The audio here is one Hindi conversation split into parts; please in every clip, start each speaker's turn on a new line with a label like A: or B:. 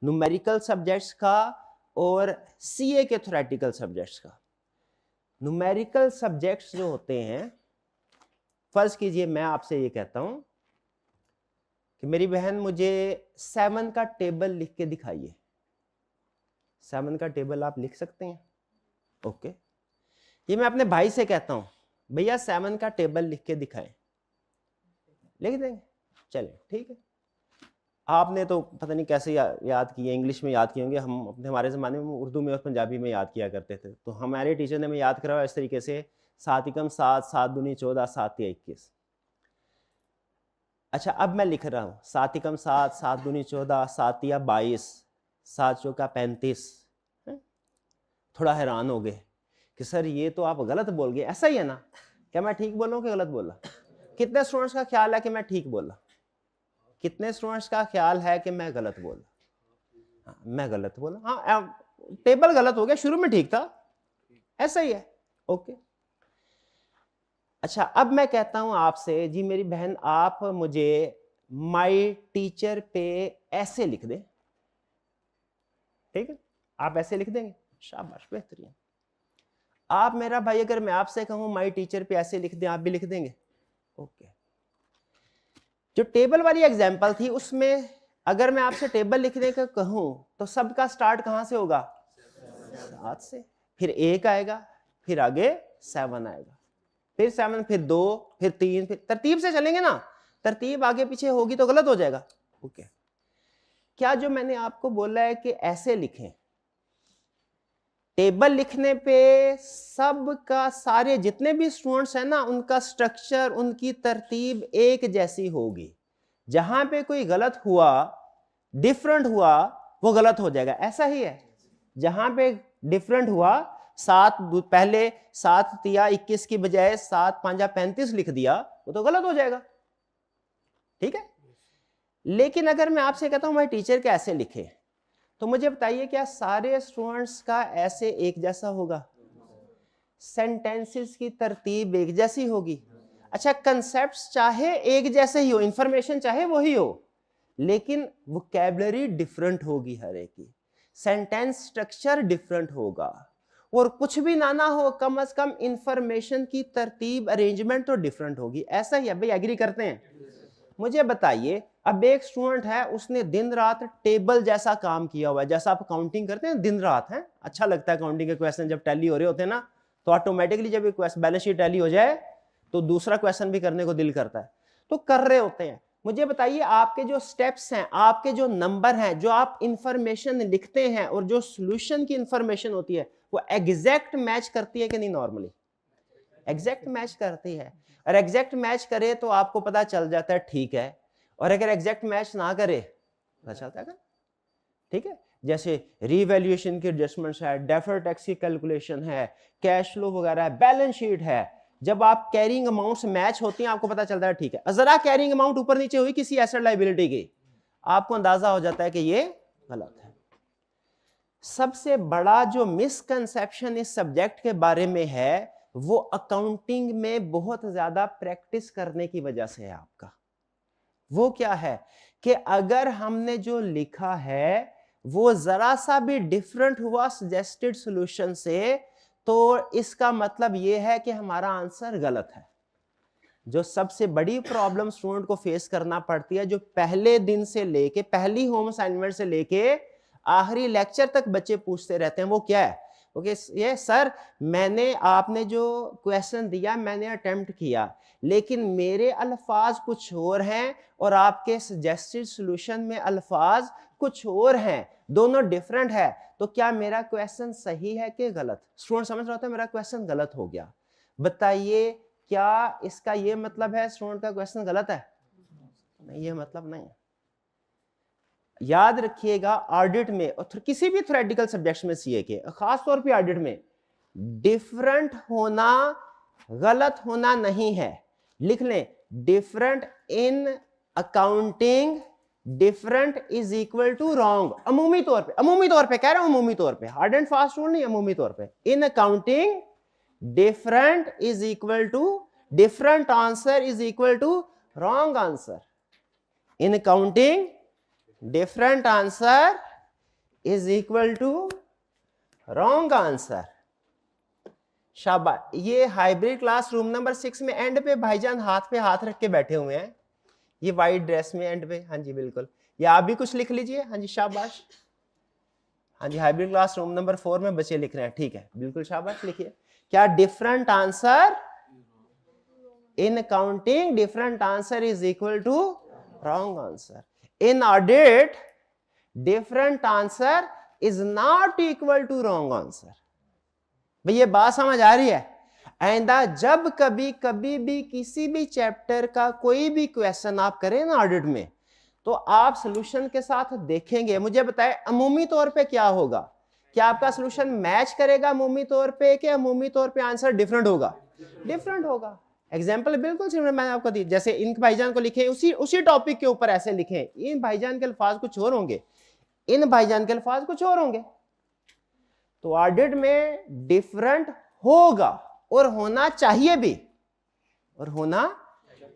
A: न्यूमेरिकल सब्जेक्ट्स का और सीए के थ्योरेटिकल सब्जेक्ट्स का। न्यूमेरिकल सब्जेक्ट्स जो होते हैं, फर्ज कीजिए मैं आपसे ये कहता हूं कि मेरी बहन मुझे 7 का टेबल लिख के दिखाइए। 7 का टेबल आप लिख सकते हैं? ओके। ये मैं अपने भाई से कहता हूं, भैया 7 का टेबल लिख के दिखाएं, लिख देंगे? चले ठीक है। आपने तो पता नहीं कैसे याद किए, इंग्लिश में याद किए होंगे, हमारे ज़माने में उर्दू में और पंजाबी में याद किया करते थे। तो हमारे टीचर ने हमें याद कराया इस तरीके से, 7 एकम 7, 7 दूनी 14, 7 तिया 21। अच्छा अब मैं लिख रहा हूँ 7 एकम 7, 7 दूनी 14, 7 तिया 22, 7 चौका 35। थोड़ा हैरान हो गए कि सर ये तो आप गलत बोल गए, ऐसा ही है ना? क्या मैं ठीक बोल रहा हूँ कि गलत बोला? कितने स्टूडेंट्स का ख्याल है कि मैं ठीक बोला? कितने स्टूडेंट्स का ख्याल है कि मैं गलत बोला? हाँ, मैं गलत बोला। हाँ, टेबल गलत हो गया, शुरू में ठीक था, ऐसा ही है। ओके। अच्छा अब मैं कहता हूं आपसे, जी मेरी बहन आप मुझे माय टीचर पे ऐसे लिख दें, ठीक है? आप ऐसे लिख देंगे? शाबाश, बेहतरीन। आप मेरा भाई, अगर मैं आपसे कहूं माय टीचर पे ऐसे लिख दें, आप भी लिख देंगे? ओके। जो टेबल वाली एग्जांपल थी उसमें अगर मैं आपसे टेबल लिखने का कहूं तो सबका स्टार्ट कहां से होगा? 7 से, फिर 1 आएगा, फिर आगे 7 आएगा, फिर 7, फिर 2, फिर 3, फिर तरतीब से चलेंगे ना। तरतीब आगे पीछे होगी तो गलत हो जाएगा। ओके। क्या जो मैंने आपको बोला है कि ऐसे लिखें, टेबल लिखने पे सबका, सारे जितने भी स्टूडेंट्स हैं ना, उनका स्ट्रक्चर, उनकी तरतीब एक जैसी होगी। जहां पे कोई गलत हुआ, डिफरेंट हुआ, वो गलत हो जाएगा, ऐसा ही है। जहां पे डिफरेंट हुआ, 7 पहले 7 तिया 21 की बजाय 7 5 35 लिख दिया, वो तो गलत हो जाएगा, ठीक है? लेकिन अगर मैं आपसे कहता हूं भाई टीचर के ऐसे लिखे, तो मुझे बताइए क्या सारे स्टूडेंट्स का ऐसे एक जैसा होगा? सेंटेंसेस की तरतीब एक जैसी होगी? अच्छा, कंसेप्ट्स चाहे एक जैसे ही हो, इंफॉर्मेशन चाहे वही हो, लेकिन वोकैबुलरी डिफरेंट होगी हर एक की, सेंटेंस स्ट्रक्चर डिफरेंट होगा, और कुछ भी ना हो, कम से कम इंफॉर्मेशन की तरतीब, अरेंजमेंट तो डिफरेंट होगी। ऐसा ही है भाई, एग्री करते हैं? मुझे बताइए, अब एक स्टूडेंट है, उसने दिन रात टेबल जैसा काम किया हुआ है, जैसा आप काउंटिंग करते हैं दिन रात, है अच्छा लगता है काउंटिंग के क्वेश्चन जब टैली हो रहे होते हैं ना, तो ऑटोमेटिकली जब बैलेंस शीट टैली हो जाए तो दूसरा क्वेश्चन भी करने को दिल करता है, तो कर रहे होते हैं। मुझे बताइए, आपके जो स्टेप्स हैं, आपके जो नंबर हैं, जो आप इंफॉर्मेशन लिखते हैं और जो सॉल्यूशन की इंफॉर्मेशन होती है, वो एग्जैक्ट मैच करती है कि नहीं? नॉर्मली एग्जैक्ट मैच करती है, और एग्जैक्ट मैच करे तो आपको पता चल जाता है ठीक है, और अगर एग्जैक्ट मैच ना करे पता चलता है, ठीक है? जैसे रीवैल्यूएशन की एडजस्टमेंट्स है, डेफर्ड टैक्स की कैलकुलेशन है, कैश फ्लो वगैरह है, बैलेंस शीट है, जब आप कैरिंग अमाउंट्स मैच होती हैं आपको पता चलता है ठीक है। जरा कैरिंग अमाउंट ऊपर नीचे हुई किसी एसेट लायबिलिटी की, आपको अंदाजा हो जाता है कि ये गलत है। सबसे बड़ा जो मिसकंसेप्शन इस सब्जेक्ट के बारे में है, वो अकाउंटिंग में बहुत ज्यादा प्रैक्टिस करने की वजह से है आपका। वो क्या है कि अगर हमने जो लिखा है वो जरा सा भी डिफरेंट हुआ सजेस्टेड सॉल्यूशन से, तो इसका मतलब यह है कि हमारा आंसर गलत है। जो सबसे बड़ी प्रॉब्लम स्टूडेंट को फेस करना पड़ती है, जो पहले दिन से लेके, पहली होम असाइनमेंट से लेके आखिरी लेक्चर तक बच्चे पूछते रहते हैं, वो क्या है? ओके, ये सर मैंने, आपने जो क्वेश्चन दिया मैंने अटेम्प्ट किया, लेकिन मेरे अल्फाज कुछ और हैं और आपके सजेस्टेड सॉल्यूशन में अल्फाज कुछ और हैं, दोनों डिफरेंट है, तो क्या मेरा क्वेश्चन सही है कि गलत? स्टूडेंट समझ रहा होता है मेरा क्वेश्चन गलत हो गया, बताइए क्या इसका ये मतलब है स्टूडेंट का क्वेश्चन गलत है? नहीं, ये मतलब नहीं। याद रखिएगा, ऑडिट में और किसी भी थ्योरेटिकल सब्जेक्ट्स में सीए के, खास तौर पे ऑडिट में, डिफरेंट होना गलत होना नहीं है। लिख लें, different in accounting different is equal to wrong. अमूमी तौर पे कह रहा हूं, अमूमी तौर पे, हार्ड एंड फास्ट रूल नहीं, अमूमी तौर पे। In accounting different is equal to, different answer is equal to wrong answer. In accounting different answer is equal to wrong answer. शाबाश। ये हाइब्रिड क्लास रूम नंबर 6 में एंड पे भाईजान हाथ पे हाथ रख के बैठे हुए हैं, ये वाइट ड्रेस में एंड पे। हाँ जी बिल्कुल, या आप भी कुछ लिख लीजिए। हाँ जी शाबाश। हाँ जी हाइब्रिड क्लास रूम नंबर 4 में बच्चे लिख रहे हैं, ठीक है बिल्कुल शाबाश, लिखिए। क्या different answer in counting, different answer is equal to wrong answer. In audit different answer is not equal to wrong answer. भाई ये बात समझ आ रही है? आइंदा जब कभी भी किसी भी चैप्टर का कोई भी क्वेश्चन आप करें ना ऑडिट में, तो आप सॉल्यूशन के साथ देखेंगे। मुझे बताएं अमूमी तौर पे क्या होगा, क्या आपका सॉल्यूशन मैच करेगा अमूमी तौर पे, कि अमूमी तौर पे आंसर डिफरेंट होगा? डिफरेंट होगा। एग्जाम्पल बिल्कुल सिमिलर मैंने आपको दी, जैसे इन भाईजान को लिखे उसी टॉपिक के ऊपर ऐसे लिखे, इन भाईजान के अल्फाज कुछ और होंगे, इन भाईजान के अल्फाज कुछ और होंगे। तो ऑडिट में डिफरेंट होगा और होना चाहिए भी, और होना,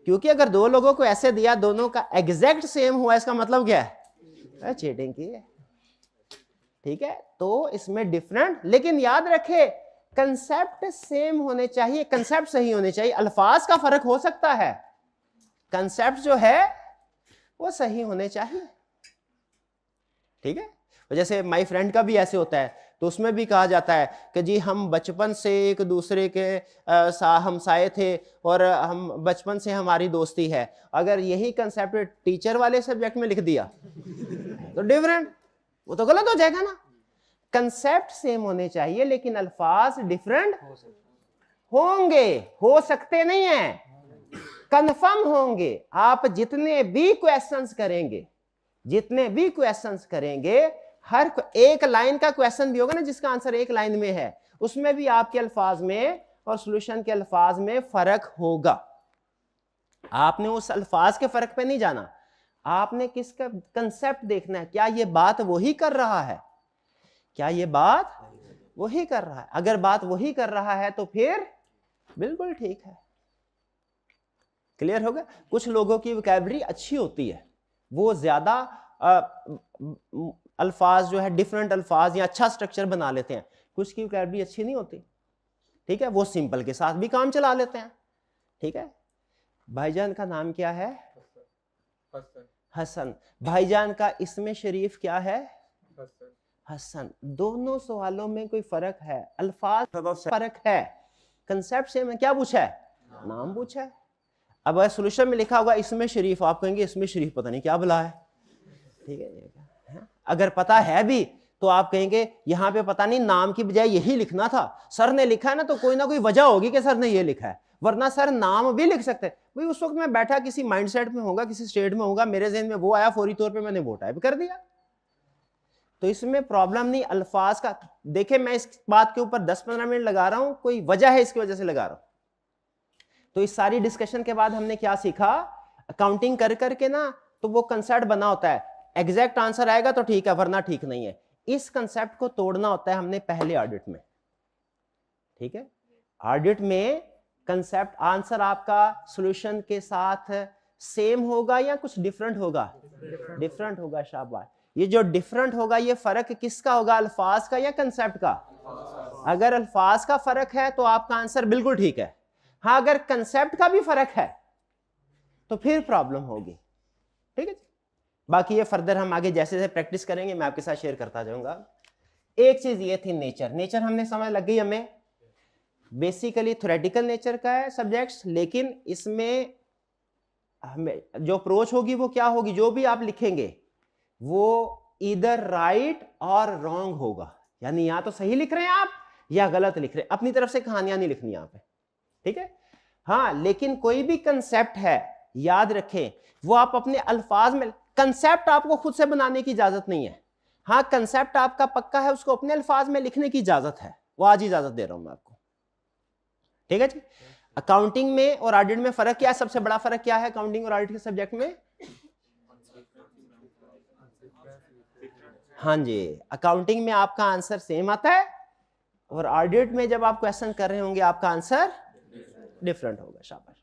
A: क्योंकि अगर दो लोगों को ऐसे दिया दोनों का एग्जैक्ट सेम हुआ, इसका मतलब क्या है? चीटिंग की है। ठीक है, तो इसमें डिफरेंट, लेकिन याद रखे कंसेप्ट सेम होने चाहिए, कंसेप्ट सही होने चाहिए। अल्फाज का फर्क हो सकता है, कंसेप्ट जो है वो सही होने चाहिए। ठीक है, जैसे माय फ्रेंड का भी ऐसे होता है, तो उसमें भी कहा जाता है कि जी हम बचपन से एक दूसरे के हमसाए थे और हम बचपन से हमारी दोस्ती है। अगर यही कंसेप्ट टीचर वाले सब्जेक्ट में लिख दिया तो डिफरेंट, वो तो गलत हो जाएगा ना। कंसेप्ट सेम होने चाहिए लेकिन अल्फाज डिफरेंट होंगे, हो सकते नहीं है, कंफर्म होंगे। आप जितने भी क्वेश्चंस करेंगे, जितने भी क्वेश्चंस करेंगे, हर एक लाइन का क्वेश्चन भी होगा ना जिसका आंसर एक लाइन में है, उसमें भी आपके अल्फाज में और सॉल्यूशन के अल्फाज में फर्क होगा। आपने उस अल्फाज के फर्क पे नहीं जाना, आपने किसका कंसेप्ट देखना है, क्या ये बात वही कर रहा है, क्या ये बात वही कर रहा है। अगर बात वही कर रहा है तो फिर बिल्कुल ठीक है। क्लियर होगा? कुछ लोगों की वोकैबुलरी अच्छी होती है, वो ज्यादा अल्फाज जो है डिफरेंट अल्फाज या अच्छा स्ट्रक्चर बना लेते हैं। कुछ की वोकैबुलरी अच्छी नहीं होती, ठीक है, वो सिंपल के साथ भी काम चला लेते हैं। ठीक है, भाईजान का नाम क्या है? हसन। भाईजान का इसमें शरीफ क्या है? हसन। दोनों सवालों में कोई फर्क है, अल्फाज फर्क है, कंसेप्ट से में क्या पूछा है? नाम पूछा है। अब अगर सॉल्यूशन में लिखा होगा इसमें शरीफ, आप कहेंगे इसमें शरीफ पता नहीं क्या बुला है। ठीक है, अगर पता है भी तो आप कहेंगे यहां पे पता नहीं नाम की बजाय यही लिखना था, सर ने लिखा है ना, तो कोई ना कोई वजह होगी कि सर ने ये लिखा है, वरना सर नाम भी लिख सकते हैं। भाई उस वक्त मैं बैठा किसी माइंडसेट में होगा, किसी स्टेट में होगा, मेरे ज़हन में वो आया, फौरी तौर पे मैंने वो टाइप कर दिया। तो इसमें प्रॉब्लम नहीं अल्फाज का। देखे मैं इस बात के ऊपर 10-15 मिनट लगा रहा हूं, कोई वजह है इसकी वजह से लगा रहा हूं। तो इस सारी डिस्कशन के बाद हमने क्या सीखा? अकाउंटिंग कर करके ना तो वो कंसेप्ट बना होता है, एग्जैक्ट आंसर आएगा तो ठीक है, वरना ठीक नहीं है। इस कंसेप्ट को तोड़ना होता है हमने पहले ऑडिट में। ठीक है, ऑडिट में कंसेप्ट आंसर आपका सॉल्यूशन के साथ सेम होगा या कुछ डिफरेंट होगा? डिफरेंट होगा। शाबाश। ये जो डिफरेंट होगा ये फर्क किसका होगा? अल्फाज का या कंसेप्ट का? अगर अल्फाज का फर्क है तो आपका आंसर बिल्कुल ठीक है। हाँ, अगर कंसेप्ट का भी फर्क है तो फिर प्रॉब्लम होगी। ठीक है, बाकी ये फर्दर हम आगे जैसे जैसे प्रैक्टिस करेंगे मैं आपके साथ शेयर करता जाऊंगा। एक चीज ये थी नेचर, नेचर हमने समझ लग गई हमें, बेसिकली थ्योरेटिकल नेचर का है सब्जेक्ट्स, लेकिन इसमें हमें जो अप्रोच होगी वो क्या होगी? जो भी आप लिखेंगे वो इधर राइट और रॉन्ग होगा, यानी या तो सही लिख रहे हैं आप या गलत लिख रहे हैं, अपनी तरफ से कहानियां नहीं लिखनी यहाँ पे। ठीक है, हाँ, लेकिन कोई भी कंसेप्ट है याद रखें वो आप अपने अल्फाज में, कंसेप्ट आपको खुद से बनाने की इजाजत नहीं है। हाँ, कंसेप्ट आपका पक्का है, उसको अपने अल्फाज में लिखने की इजाजत है, वो आज इजाजत दे रहा हूं मैं आपको। ठीक है जी। अकाउंटिंग में और ऑडिट में फर्क क्या है? सबसे बड़ा फर्क क्या है अकाउंटिंग और ऑडिट के सब्जेक्ट में? हाँ जी, अकाउंटिंग में आपका आंसर सेम आता है और ऑडिट में जब आप क्वेश्चन कर रहे होंगे आपका आंसर डिफरेंट होगा। शाबाश।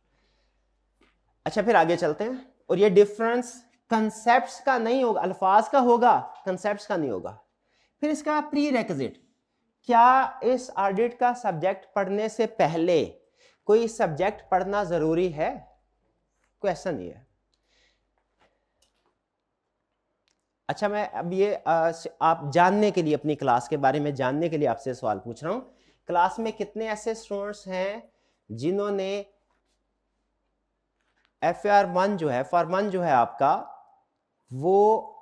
A: अच्छा, फिर आगे चलते हैं। और ये डिफरेंस कंसेप्ट्स का नहीं होगा, अल्फाज का होगा, कंसेप्ट्स का नहीं होगा। फिर इसका प्री रेक्विजिट, क्या इस ऑडिट का सब्जेक्ट पढ़ने से पहले कोई सब्जेक्ट पढ़ना जरूरी है? क्वेश्चन ये है। अच्छा, मैं अब ये आप जानने के लिए, अपनी क्लास के बारे में जानने के लिए आपसे सवाल पूछ रहा हूं। क्लास में कितने ऐसे स्टूडेंट्स हैं जिन्होंने FR1 जो है, FR1 जो है आपका, वो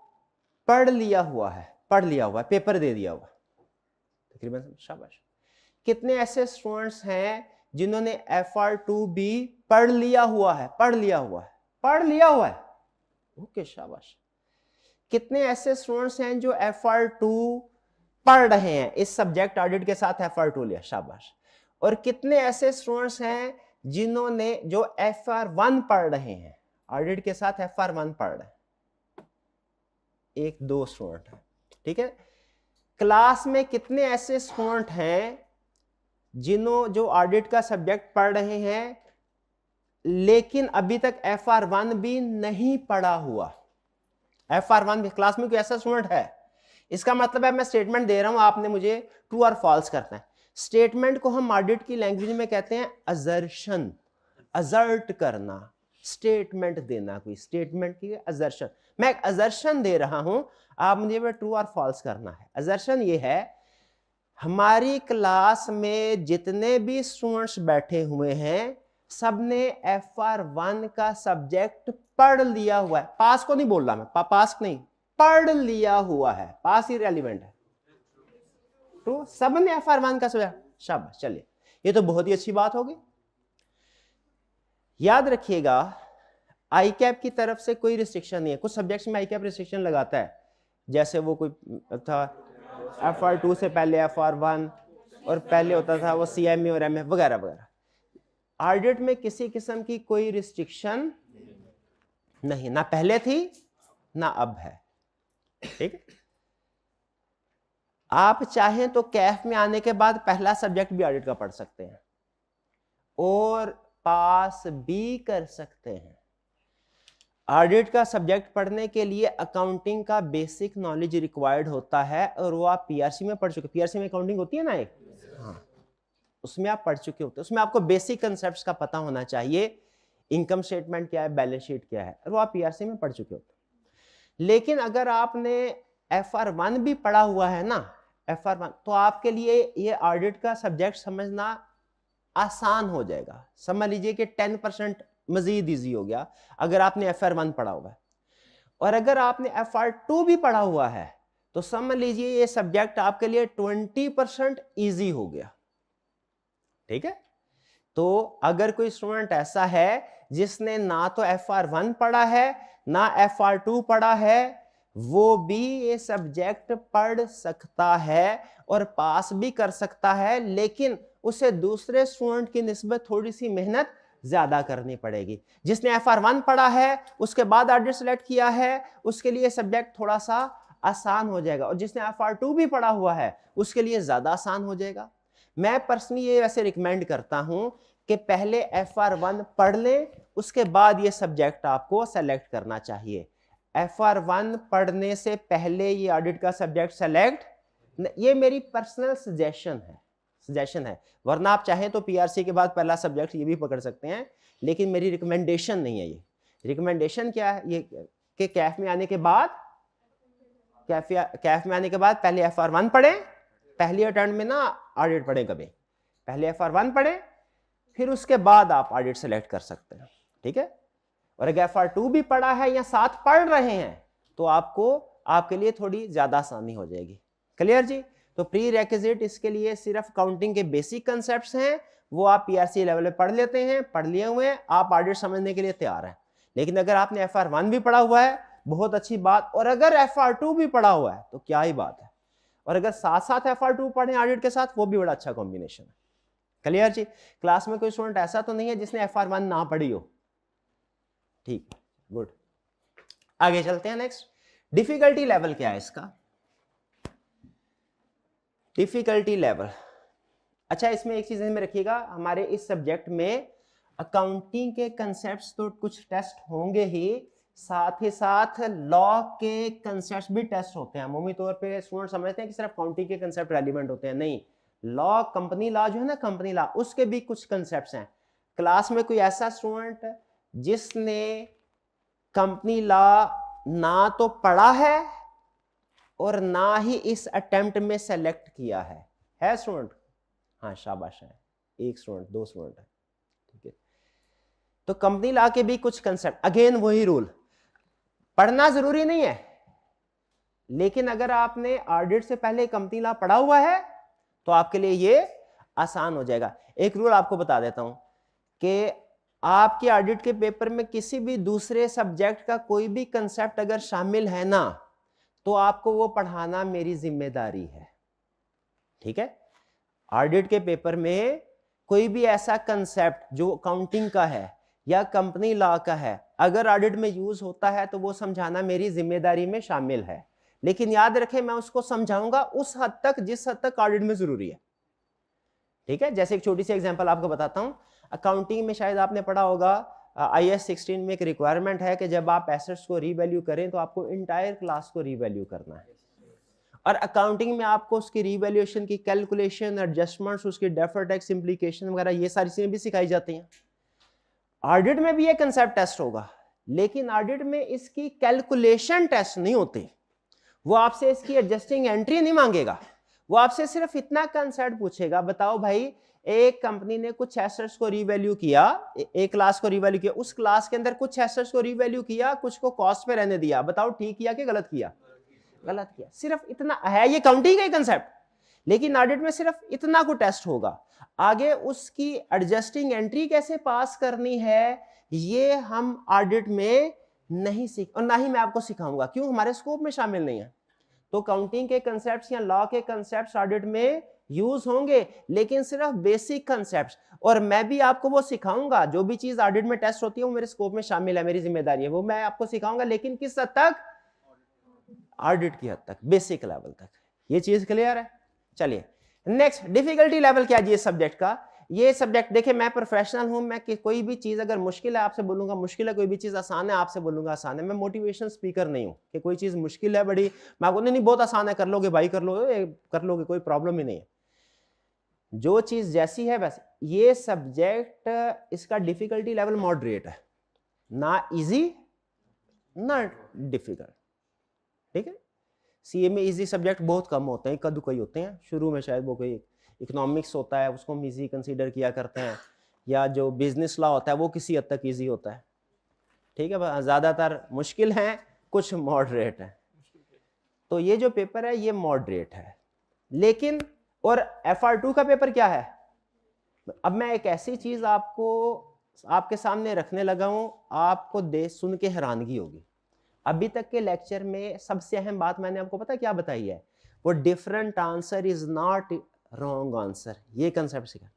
A: पढ़ लिया हुआ है, पेपर दे दिया हुआ तकरीबन? शाबाश। कितने ऐसे स्टूडेंट्स हैं जिन्होंने FR2 भी पढ़ लिया हुआ है? ओके, शाबाश। कितने ऐसे स्टूडेंट्स हैं जो FR2 पढ़ रहे हैं, इस सब्जेक्ट ऑडिट के साथ FR2 लिया? शाबाश। और कितने ऐसे स्टूडेंट्स हैं जिन्होंने जो FR1 पढ़ रहे हैं, ऑडिट के साथ FR1 पढ़ रहे हैं? 1-2 स्टूडेंट हैं, ठीक है। क्लास में कितने ऐसे स्टूडेंट हैं जो ऑडिट का सब्जेक्ट पढ़ रहे हैं लेकिन अभी तक FR1 भी नहीं पढ़ा हुआ? FR1 भी क्लास में कोई ऐसा स्टूडेंट है? इसका मतलब है, मैं स्टेटमेंट दे रहा हूं, आपने मुझे ट्रू और फॉल्स करना है। स्टेटमेंट को हम ऑडिट की लैंग्वेज में कहते हैं असर्शन, असर्ट करना, स्टेटमेंट देना, कोई स्टेटमेंट की असर्शन। मैं एक असर्शन दे रहा हूं, आप मुझे ट्रू और फॉल्स करना है। असर्शन ये है, हमारी क्लास में जितने भी स्टूडेंट्स बैठे हुए हैं सबने FR1 का सब्जेक्ट पढ़ लिया हुआ है। पास को नहीं बोल रहा मैं, पास नहीं, पढ़ लिया हुआ है, पास ही रेलिवेंट है। तो सबने FR1 का सब्जेक्ट, शाबाश। चलिए, ये तो बहुत ही अच्छी बात होगी। याद रखिएगा, ICAP की तरफ से कोई रिस्ट्रिक्शन नहीं है। कुछ सब्जेक्ट्स में ICAP रिस्ट्रिक्शन लगाता है, जैसे वो कोई था FR2 से पहले FR1, और पहले होता था वो CMA और MA वगैरह वगैरह। ऑडिट में किसी किस्म की कोई रिस्ट्रिक्शन नहीं, ना पहले थी ना अब है, ठीक है। आप चाहें तो कैफ में आने के बाद पहला सब्जेक्ट भी ऑडिट का पढ़ सकते हैं और पास भी कर सकते हैं। ऑडिट का सब्जेक्ट पढ़ने के लिए अकाउंटिंग का बेसिक नॉलेज रिक्वायर्ड होता है, और वो आप PRC में पढ़ चुके। PRC में अकाउंटिंग होती है ना एक, हाँ, उसमें आप पढ़ चुके होते हैं। उसमें आपको बेसिक कंसेप्ट्स का पता होना चाहिए, इनकम स्टेटमेंट क्या है, बैलेंस शीट क्या है, और वो आप PRC में पढ़ चुके होते हैं। लेकिन अगर आपने FR1 भी पढ़ा हुआ है ना, FR1, तो आपके लिए ये ऑडिट का सब्जेक्ट समझना आसान हो जाएगा। समझ लीजिए कि 10% मजीद इजी हो गया अगर आपने FR1 पढ़ा हुआ है। और अगर आपने FR2 भी पढ़ा हुआ है तो समझ लीजिए ये सब्जेक्ट आपके लिए 20% इजी हो गया, ठीक है। तो अगर कोई स्टूडेंट ऐसा है जिसने ना तो FR1 पढ़ा है ना FR2 पढ़ा है, वो भी ये सब्जेक्ट पढ़ सकता है और पास भी कर सकता है, लेकिन उसे दूसरे स्टूडेंट की निस्बत थोड़ी सी मेहनत ज्यादा करनी पड़ेगी। जिसने FR1 पढ़ा है उसके बाद ऑडिट सेलेक्ट किया है, उसके लिए सब्जेक्ट थोड़ा सा आसान हो जाएगा, और जिसने FR2 भी पढ़ा हुआ है उसके लिए ज्यादा आसान हो जाएगा। मैं पर्सनली ये वैसे रिकमेंड करता हूं कि पहले FR1 पढ़ लें, उसके बाद ये सब्जेक्ट आपको सेलेक्ट करना चाहिए। FR1 पढ़ने से पहले ये ऑडिट का सब्जेक्ट सेलेक्ट, ये मेरी पर्सनल सजेशन है, वरना आप चाहें तो PRC के बाद पहला सब्जेक्ट ये भी पकड़ सकते हैं, लेकिन मेरी रिकमेंडेशन नहीं है। ये रिकमेंडेशन क्या है, ये कि कैफ में आने के बाद पहले FR1 पढ़ें, पहली अटेम्प्ट में ना ऑडिट पढ़ें, कभी पहले FR1 पढ़ें, फिर उसके बाद आप ऑडिट सेलेक्ट कर सकते हैं, ठीक है। और अगर FR2 भी पढ़ा है या साथ पढ़ रहे हैं तो आपके लिए थोड़ी ज्यादा आसानी हो जाएगी। क्लियर जी। तो प्री रेक्विजिट इसके लिए सिर्फ काउंटिंग के बेसिक कंसेप्ट्स हैं, वो आप PRC लेवल पे पढ़ लेते हैं, पढ़ लिए हुए हैं, आप ऑडिट समझने के लिए तैयार हैं। लेकिन अगर आपने FR1 भी पढ़ा हुआ है, बहुत अच्छी बात, और अगर FR2 भी पढ़ा हुआ है तो क्या ही बात है, और अगर साथ साथ FR2 पढ़ें ऑडिट के साथ, वो भी बड़ा अच्छा कॉम्बिनेशन है। क्लियर जी। क्लास में कोई स्टूडेंट ऐसा तो नहीं है जिसने FR1 ना पढ़ी हो, ठीक, गुड। आगे चलते हैं। नेक्स्ट, डिफिकल्टी लेवल क्या है इसका? डिफिकल्टी लेवल, अच्छा, इसमें एक चीज में रखिएगा, हमारे इस सब्जेक्ट में अकाउंटिंग के कंसेप्ट्स तो कुछ टेस्ट होंगे ही, साथ ही साथ लॉ के कंसेप्ट भी टेस्ट होते हैं। अमूमी तौर पे स्टूडेंट समझते हैं कि सिर्फ काउंटिंग के कंसेप्ट रेलिवेंट होते हैं, नहीं, लॉ, कंपनी लॉ जो है ना, कंपनी लॉ, उसके भी कुछ कंसेप्ट्स हैं। क्लास में कोई ऐसा स्टूडेंट जिसने कंपनी लॉ ना तो पढ़ा है और ना ही इस अटेम्प्ट में सेलेक्ट किया है स्टूडेंट? हाँ शाबाश है, एक स्टूडेंट, 2 स्टूडेंट है, ठीक है। तो कंपनी लॉ के भी कुछ कंसेप्ट, अगेन वही रूल, पढ़ना जरूरी नहीं है, लेकिन अगर आपने ऑडिट से पहले कंपनी लॉ पढ़ा हुआ है तो आपके लिए ये आसान हो जाएगा। एक रूल आपको बता देता हूं कि आपके ऑडिट के पेपर में किसी भी दूसरे सब्जेक्ट का कोई भी कंसेप्ट अगर शामिल है ना, तो आपको वो पढ़ाना मेरी जिम्मेदारी है, ठीक है। ऑडिट के पेपर में कोई भी ऐसा कंसेप्ट जो अकाउंटिंग का है या कंपनी लॉ का है, अगर ऑडिट में यूज होता है तो वो समझाना मेरी जिम्मेदारी में शामिल है, लेकिन याद रखें मैं उसको समझाऊंगा उस हद तक जिस हद तक ऑडिट में जरूरी है, ठीक है। जैसे एक छोटी सी एग्जांपल आपको बताता हूं, अकाउंटिंग में शायद आपने पढ़ा होगा, IAS 16 में एक रिक्वायरमेंट है कि जब आप एसेट्स को रीवैल्यू करें तो आपको इंटायर क्लास को रीवैल्यू करना है, और अकाउंटिंग में आपको उसकी रीवैल्यूएशन की कैलकुलेशन, एडजस्टमेंट्स, उसकी डेफर्ड टैक्स इंप्लीकेशन वगैरह ये सारी चीजें भी सिखाई जाती हैं। ऑडिट में भी ये कंसेप्ट टेस्ट होगा, लेकिन ऑडिट में इसकी कैलकुलेशन टेस्ट नहीं होती, वो आपसे इसकी एडजस्टिंग एंट्री नहीं मांगेगा, वो आपसे सिर्फ इतना कंसेप्ट पूछेगा, बताओ भाई एक कंपनी ने कुछ एसेट्स को रीवैल्यू किया, एक क्लास को रीवैल्यू किया, उस क्लास के अंदर कुछ एसेट्स को रीवैल्यू किया, कुछ को कॉस्ट पे रहने दिया, बताओ ठीक किया कि गलत किया? गलत किया। सिर्फ इतना है, ये काउंटिंग का कंसेप्ट, लेकिन ऑडिट में सिर्फ इतना को टेस्ट होगा। आगे उसकी एडजस्टिंग एंट्री कैसे पास करनी है ये हम ऑडिट में नहीं सीख, और ना ही मैं आपको सिखाऊंगा, क्यों? हमारे स्कोप में शामिल नहीं है। तो काउंटिंग के कंसेप्ट्स या लॉ के कंसेप्ट्स ऑडिट में यूज होंगे, लेकिन सिर्फ बेसिक कंसेप्ट्स, और मैं भी आपको वो सिखाऊंगा, जो भी चीज ऑडिट में टेस्ट होती है वो मेरे स्कोप में शामिल है, मेरी जिम्मेदारी है, वो मैं आपको सिखाऊंगा, लेकिन किस हद तक? ऑडिट की हद तक, बेसिक लेवल तक। ये चीज क्लियर है? चलिए नेक्स्ट, डिफिकल्टी लेवल क्या है ये सब्जेक्ट का? ये सब्जेक्ट देखिए, मैं प्रोफेशनल हूं, मैं कि कोई भी चीज अगर मुश्किल है आपसे बोलूंगा मुश्किल है, कोई भी चीज आसान है आपसे बोलूंगा आसान है। मैं मोटिवेशन स्पीकर नहीं हूं कि कोई चीज मुश्किल है बड़ी मैं आपको नहीं बहुत आसान है, कर लोगे भाई, कर लोगे, कोई प्रॉब्लम ही नहीं है। जो चीज जैसी है वैसे, ये सब्जेक्ट इसका डिफिकल्टी लेवल मॉडरेट है, ना इजी ना डिफिकल्ट, ठीक है। सीए में इजी सब्जेक्ट बहुत कम होते हैं, कदू कई होते हैं, शुरू में शायद वो कोई इकोनॉमिक्स होता है उसको हम इजी कंसीडर किया करते हैं, या जो बिजनेस लॉ होता है वो किसी हद तक इजी होता है, ठीक है। ज़्यादातर मुश्किल हैं, कुछ मॉडरेट है। तो ये जो पेपर है ये मॉडरेट है, लेकिन और FR2 का पेपर क्या है? अब मैं एक ऐसी चीज़ आपके सामने रखने लगा हूँ, आपको सुन के हैरानगी होगी। अभी तक के लेक्चर में सबसे अहम बात मैंने आपको पता क्या बताई है? वो different answer is not wrong answer, ये कंसेप्ट सीखा।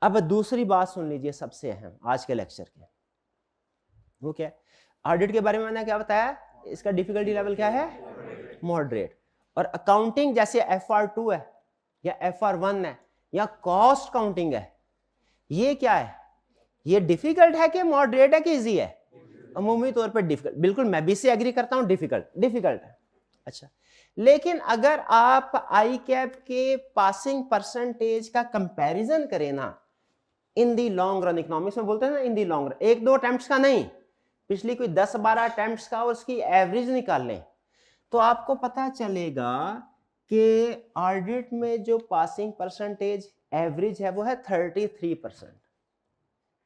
A: अब दूसरी बात सुन लीजिए सबसे अहम आज के लेक्चर के, वो क्या है? ऑडिट के बारे में मैंने क्या बताया, इसका डिफिकल्टी लेवल क्या है? मॉडरेट। और अकाउंटिंग जैसे FR2 है या FR1 है या कॉस्ट काउंटिंग है, ये क्या है? ये डिफिकल्ट है कि मॉडरेट है कि इजी है? अमूमी तौर पर डिफिकल्ट, बिल्कुल मैं भी से एग्री करता हूं, डिफिकल्ट है। अच्छा, लेकिन अगर आप ICAP के पासिंग परसेंटेज का कंपैरिजन करें ना, इन दी लॉन्ग रन, इकोनॉमिक्स में बोलते हैं ना इन दी लॉन्ग रन, 1-2 अटेम्प्ट्स का नहीं, पिछली कोई 10-12 अटेम्प्ट्स का और उसकी एवरेज निकाल लें, तो आपको पता चलेगा कि ऑडिट में जो पासिंग परसेंटेज एवरेज है वो है 33%।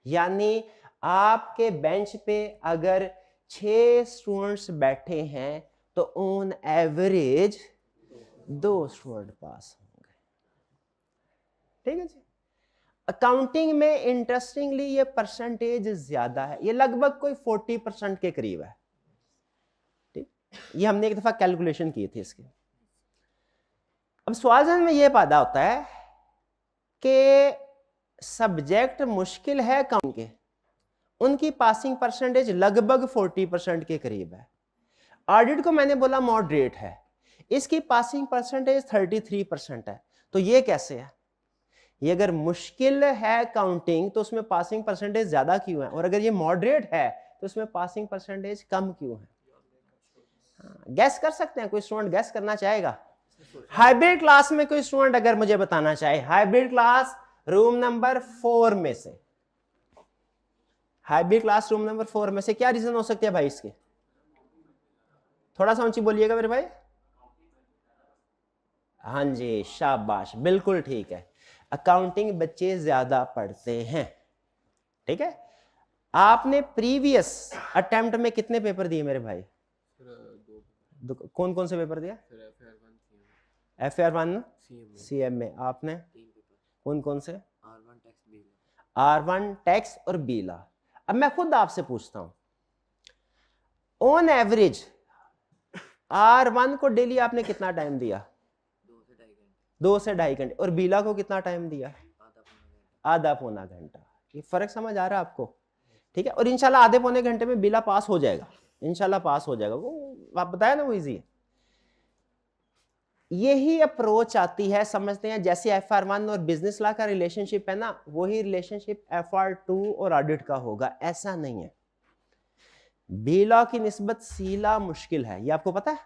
A: यानी आपके बेंच पे अगर 6 स्टूडेंट्स बैठे हैं तो ऑन एवरेज 2 स्टूडेंट पास होंगे, ठीक है जी। अकाउंटिंग में इंटरेस्टिंगली ये परसेंटेज ज्यादा है, ये लगभग कोई 40% के करीब है, ठीक। ये हमने एक दफा कैलकुलेशन की थी इसकी। अब सवाल में ये पैदा होता है कि सब्जेक्ट मुश्किल है कम के, उनकी पासिंग परसेंटेज लगभग 40% के करीब है। ऑडिट को मैंने बोला मॉडरेट है, इसकी पासिंग परसेंटेज 33% है, तो ये कैसे है? ये अगर मुश्किल है काउंटिंग तो उसमें पासिंग परसेंटेज ज्यादा क्यों है, और अगर ये मॉडरेट है तो उसमें पासिंग परसेंटेज कम क्यों है? गैस कर सकते हैं? कोई स्टूडेंट गैस करना चाहेगा? हाइब्रिड क्लास में कोई स्टूडेंट अगर मुझे बताना चाहे, हाइब्रिड क्लास रूम नंबर 4 में से, हाइब्रिड क्लास रूम नंबर 4 में से क्या रीजन हो सकते हैं भाई इसके? थोड़ा सा ऊंची बोलिएगा मेरे भाई। हाँ जी, शाबाश, बिल्कुल ठीक है, अकाउंटिंग बच्चे ज्यादा पढ़ते हैं। ठीक है, आपने प्रीवियस अटेम्प्ट में कितने पेपर दिए मेरे भाई? कौन कौन से पेपर दिया? FR1 CM में आपने कौन कौन से? R1 टैक्स और बीला। अब मैं खुद आपसे पूछता हूं, ऑन एवरेज R1 को डेली आपने कितना टाइम दिया? 2 से 2.5 घंटे। और बीला को कितना टाइम दिया? आधा पौना घंटा। ये फर्क समझ आ रहा है आपको? ठीक है, और इंशाल्लाह आधे पौने घंटे में बीला पास हो जाएगा, इंशाल्लाह पास हो जाएगा। वो आप बताया ना, वो इजी है। यही अप्रोच आती है, समझते हैं जैसे FR1 और बिजनेस लॉ का रिलेशनशिप है ना, वही रिलेशनशिप FR2 और ऑडिट का होगा। ऐसा नहीं है, बी लॉ की निस्बत सी लॉ मुश्किल है, ये आपको पता है।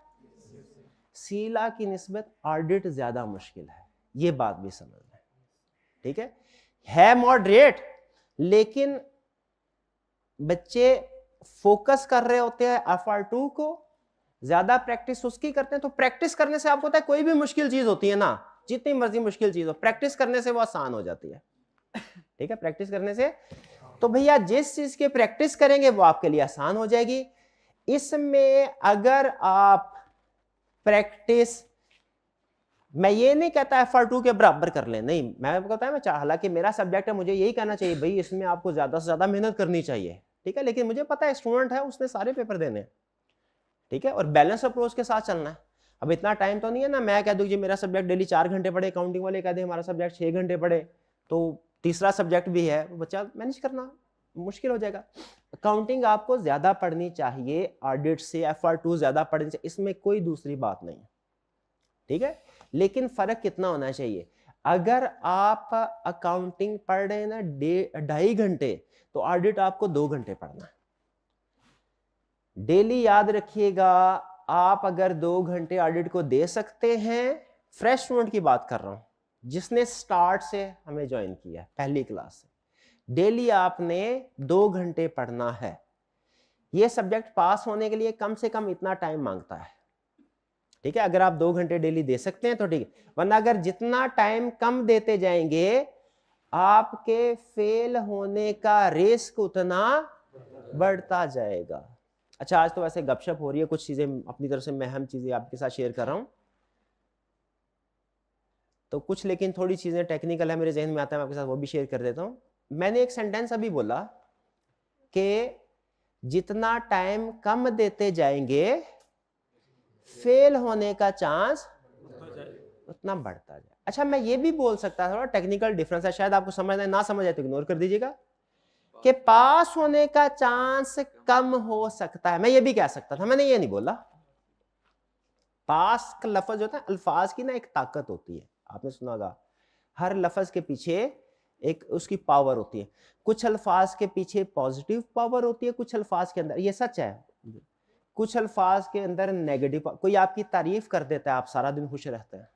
A: सी लॉ की निस्बत ऑडिट ज्यादा मुश्किल है, ये बात भी समझना है। ठीक है मॉडरेट, लेकिन बच्चे फोकस कर रहे होते हैं FR2 को, ज्यादा प्रैक्टिस उसकी करते हैं। तो प्रैक्टिस करने से आपको पता है कोई भी मुश्किल चीज होती है ना, जितनी मर्जी मुश्किल चीज हो, प्रैक्टिस करने से वो आसान हो जाती है। ठीक है, प्रैक्टिस करने से। तो भैया जिस चीज के प्रैक्टिस करेंगे वो आपके लिए आसान हो जाएगी। इसमें अगर आप प्रैक्टिस, मैं ये नहीं कहता FR2 के बराबर कर लें, नहीं, मैं कहता है मैं हालांकि मेरा सब्जेक्ट है, मुझे यही कहना चाहिए भाई इसमें आपको ज्यादा से ज्यादा मेहनत करनी चाहिए। ठीक है, लेकिन मुझे पता है स्टूडेंट है, उसने सारे पेपर देने। ठीक है, और बैलेंस अप्रोच के साथ चलना है। अब इतना टाइम तो नहीं है ना मैं कह दूं जी मेरा सब्जेक्ट डेली 4 घंटे पढ़े, अकाउंटिंग वाले कह दे हमारा सब्जेक्ट 6 घंटे पढ़े, तो तीसरा सब्जेक्ट भी है, बच्चा मैनेज करना मुश्किल हो जाएगा। अकाउंटिंग आपको ज्यादा पढ़नी चाहिए ऑडिट से, FR2 ज्यादा पढ़नी चाहिए, इसमें कोई दूसरी बात नहीं है। ठीक है, लेकिन फर्क कितना होना चाहिए? अगर आप अकाउंटिंग पढ़ रहे हैं ना 2.5 घंटे, तो ऑडिट आपको 2 घंटे पढ़ना है डेली। याद रखिएगा, आप अगर 2 घंटे ऑडिट को दे सकते हैं, फ्रेश स्टूडेंट की बात कर रहा हूं, जिसने स्टार्ट से हमें ज्वाइन किया पहली क्लास से, डेली आपने 2 घंटे पढ़ना है। यह सब्जेक्ट पास होने के लिए कम से कम इतना टाइम मांगता है। ठीक है, अगर आप 2 घंटे डेली दे सकते हैं तो ठीक है, वरना अगर जितना टाइम कम देते जाएंगे आपके फेल होने का रिस्क उतना बढ़ता जाएगा। अच्छा, आज तो वैसे गपशप हो रही है, कुछ चीजें अपनी तरफ से मैं अहम चीजें आपके साथ शेयर कर रहा हूं, तो कुछ लेकिन थोड़ी चीजें टेक्निकल है, मेरे जहन में आता है, मैं आपके साथ वो भी शेयर कर देता हूं। मैंने एक सेंटेंस अभी बोला कि जितना टाइम कम देते जाएंगे फेल होने का चांस उतना बढ़ता जाए। अच्छा, मैं ये भी बोल सकता था, थोड़ा टेक्निकल डिफरेंस है, शायद आपको समझ ना समझ आए तो इग्नोर कर दीजिएगा, कि पास होने का चांस कम हो सकता है। मैं ये भी कह सकता था, मैंने ये नहीं बोला। पास का लफ्ज होता है, अल्फाज की ना एक ताकत होती है, आपने सुना होगा, हर लफ्ज के पीछे एक उसकी पावर होती है। कुछ अल्फाज के पीछे पॉजिटिव पावर होती है, कुछ अल्फाज के अंदर, ये सच है, कुछ अल्फाज के अंदर नेगेटिव। कोई आपकी तारीफ कर देता है, आप सारा दिन खुश रहते हैं।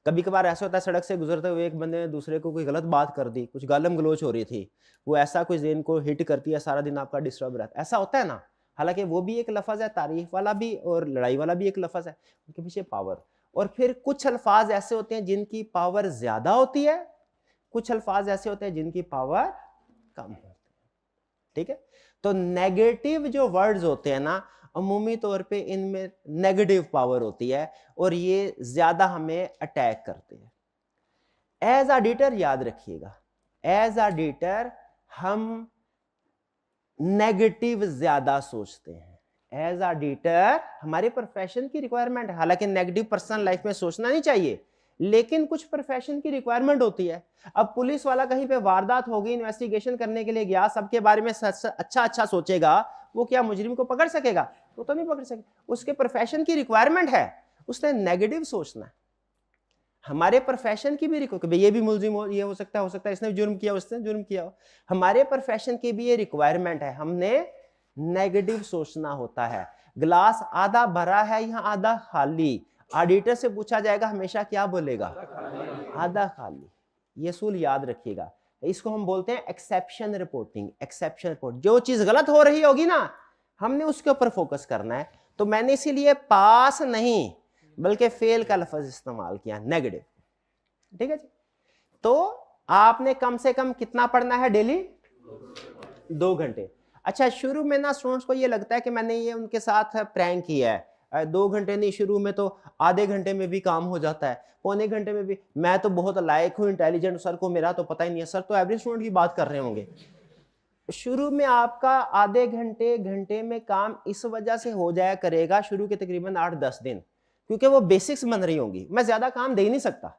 A: कभी कभार ऐसा होता है, सड़क से गुजरते हुए एक बंदे ने दूसरे को कोई गलत बात कर दी, कुछ गालम गलोच हो रही थी, वो ऐसा कुछ दिन को हिट करती है, सारा दिन आपका डिस्टर्ब रहता है, ऐसा होता है ना। हालांकि वो भी एक लफ्ज है, तारीफ वाला भी और लड़ाई वाला भी एक लफ्ज है, उनके पीछे पावर। और फिर कुछ अल्फाज ऐसे होते हैं जिनकी पावर ज्यादा होती है, कुछ अल्फाज ऐसे होते हैं जिनकी पावर कम होती है। ठीक है, तो नेगेटिव जो वर्ड्स होते हैं ना, अमूमी तौर पे इनमें नेगेटिव पावर होती है और ये ज्यादा हमें अटैक करते हैं। एज ऑडिटर याद रखिएगा, एज ऑडिटर हम नेगेटिव ज्यादा सोचते हैं। एज ऑडिटर हमारे प्रोफेशन की रिक्वायरमेंट है, हालांकि नेगेटिव पर्सनल लाइफ में सोचना नहीं चाहिए, लेकिन कुछ प्रोफेशन की रिक्वायरमेंट होती है। अब पुलिस वाला कहीं पे वारदात होगी, इन्वेस्टिगेशन करने के लिए गया, सबके बारे में अच्छा सोचेगा, वो क्या मुजरिम को पकड़ सकेगा? वो तो नहीं पकड़ सकेगा, उसके प्रोफेशन की रिक्वायरमेंट है, उसने नेगेटिव सोचना है। हमारे प्रोफेशन की भी रिक्वायरमेंट, ये भी मुलजिम हो, ये हो सकता है इसने जुर्म किया, उसने जुर्म किया हो, हमारे प्रोफेशन की भी ये रिक्वायरमेंट है। हमने नेगेटिव सोचना होता है। ग्लास आधा भरा है या आधा खाली, ऑडिटर से पूछा जाएगा हमेशा क्या बोलेगा, आधा खाली। ये असूल याद रखिएगा। इसको हम बोलते हैं एक्सेप्शन रिपोर्टिंग। एक्सेप्शन रिपोर्ट, जो चीज गलत हो रही होगी ना, हमने उसके ऊपर फोकस करना है। तो मैंने इसीलिए पास नहीं बल्कि फेल का लफ्ज इस्तेमाल किया, नेगेटिव। ठीक है जी। तो आपने कम से कम कितना पढ़ना है डेली, 2 घंटे। अच्छा, शुरू में ना स्टूडेंट्स को ये लगता है कि मैंने ये उनके साथ प्रैंक किया है, 2 घंटे नहीं, शुरू में तो आधे घंटे में भी काम हो जाता है, पौने घंटे में भी। मैं तो बहुत लायक हूँ, इंटेलिजेंट, सर को मेरा तो पता ही नहीं है। सर तो एवरेज स्टूडेंट की बात कर रहे होंगे। शुरू में आपका आधे घंटे में काम इस वजह से हो जाया करेगा शुरू के तकरीबन 8-10 दिन, क्योंकि वो बेसिक्स बन रही होंगी। मैं ज्यादा काम दे ही नहीं सकता,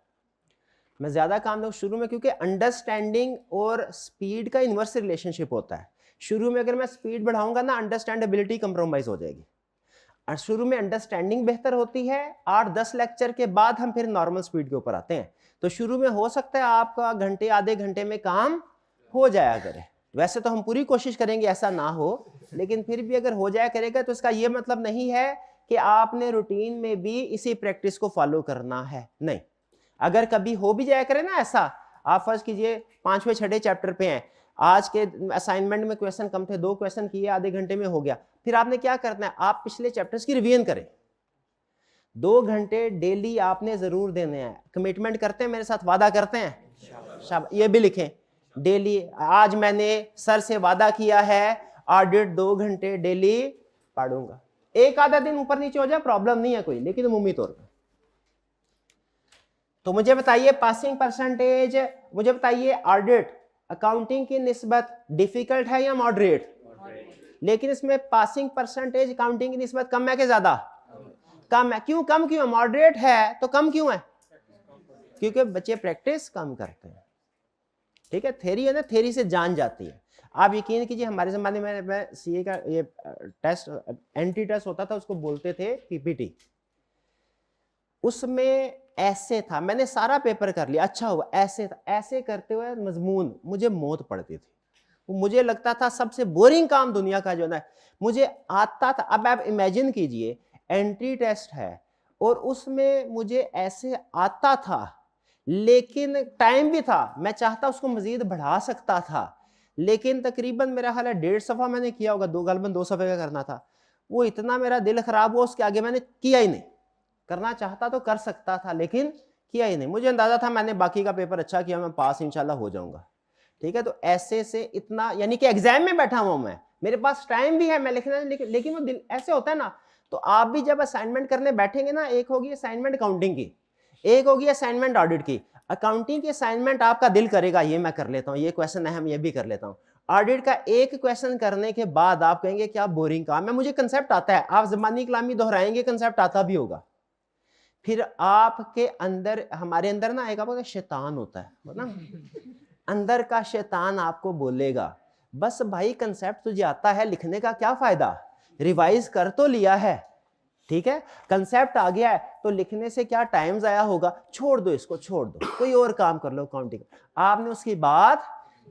A: मैं ज्यादा काम दूं शुरू में, क्योंकि अंडरस्टैंडिंग और स्पीड का इनवर्स रिलेशनशिप होता है। शुरू में अगर मैं स्पीड बढ़ाऊंगा ना, अंडरस्टैंडेबिलिटी कंप्रोमाइज हो जाएगी। और शुरू में अंडरस्टैंडिंग बेहतर होती है, 8-10 लेक्चर के बाद हम फिर नॉर्मल स्पीड के ऊपर आते हैं। तो शुरू में हो सकता है आपका घंटे आधे घंटे में काम हो जाया करे। वैसे तो हम पूरी कोशिश करेंगे ऐसा ना हो, लेकिन फिर भी अगर हो जाया करेगा तो इसका ये मतलब नहीं है कि आपने रूटीन में भी इसी प्रैक्टिस को फॉलो करना है, नहीं। अगर कभी हो भी जाया करे ना ऐसा, आप फर्ज कीजिए 5वें 6ठे चैप्टर पे हैं, आज के असाइनमेंट में क्वेश्चन कम थे, 2 क्वेश्चन किए, आधे घंटे में हो गया, फिर आपने क्या करना है, आप पिछले चैप्टर्स की रिवीजन करें। 2 घंटे डेली आपने जरूर देने हैं। कमिटमेंट करते हैं मेरे साथ, वादा करते हैं, ये भी लिखें डेली। आज मैंने सर से वादा किया है ऑडिट 2 घंटे डेली पढ़ूंगा। एक आधा दिन ऊपर नीचे हो जाए प्रॉब्लम नहीं है कोई, लेकिन उम्मीद तौर पर। तो मुझे बताइए पासिंग परसेंटेज, मुझे बताइए ऑडिट अकाउंटिंग की निस्बत डिफिकल्ट है या मॉडरेट? लेकिन इसमें पासिंग परसेंटेज अकाउंटिंग की निस्बत कम है कि ज्यादा? कम है। क्यों कम क्यों है? मॉडरेट है तो कम क्यों है? क्योंकि बच्चे प्रैक्टिस कम करते हैं। ठीक है, थ्योरी है ना, थ्योरी से जान जाती है। आप यकीन कीजिए हमारे जमाने में मैं सीए का ये टेस्ट एंटी टेस्ट होता था, उसको बोलते थे पीपीटी। उसमें ऐसे था, मैंने सारा पेपर कर लिया, अच्छा हुआ, ऐसे था। ऐसे करते हुए मजमून मुझे मौत पड़ती थी। मुझे लगता था सबसे बोरिंग काम दुनिया का जो ना मुझे आता था। अब आप इमेजिन कीजिए एंट्री टेस्ट है और उसमें मुझे ऐसे आता था, लेकिन टाइम भी था, मैं चाहता उसको मजीद बढ़ा सकता था, लेकिन तकरीबन मेरा हाल है 1.5 सफ़ा मैंने किया होगा, गलबन 2 सफ़े का करना था। वो इतना मेरा दिल खराब हुआ, उसके आगे मैंने किया ही नहीं। करना चाहता तो कर सकता था, लेकिन किया ही नहीं। मुझे अंदाजा था मैंने बाकी का पेपर अच्छा किया, मैं पास इंशाल्लाह हो जाऊंगा। ठीक है, तो ऐसे से इतना, यानी कि एग्जाम में बैठा हुआ मैं, मेरे पास टाइम भी है, मैं लिखना, लेकिन वो दिल ऐसे होता है ना। तो आप भी जब असाइनमेंट करने बैठेंगे ना, एक होगी असाइनमेंट अकाउंटिंग की, एक होगी असाइनमेंट ऑडिट की। अकाउंटिंग की असाइनमेंट आपका दिल करेगा ये मैं कर लेता हूँ, ये क्वेश्चन है हम ये भी कर लेता हूँ। ऑडिट का एक क्वेश्चन करने के बाद आप कहेंगे क्या बोरिंग काम है, मुझे कंसेप्ट आता है। आप ज़बानी कलामी दोहराएंगे, कंसेप्ट आता भी होगा। फिर आपके अंदर, हमारे अंदर ना एक आपका शैतान होता है ना, अंदर का शैतान आपको बोलेगा बस भाई कंसेप्ट तुझे आता है, लिखने का क्या फायदा, रिवाइज कर तो लिया है, ठीक है, कंसेप्ट आ गया है तो लिखने से क्या टाइम जाया होगा, छोड़ दो इसको, छोड़ दो, कोई और काम कर लो अकाउंटिंग। आपने उसकी बात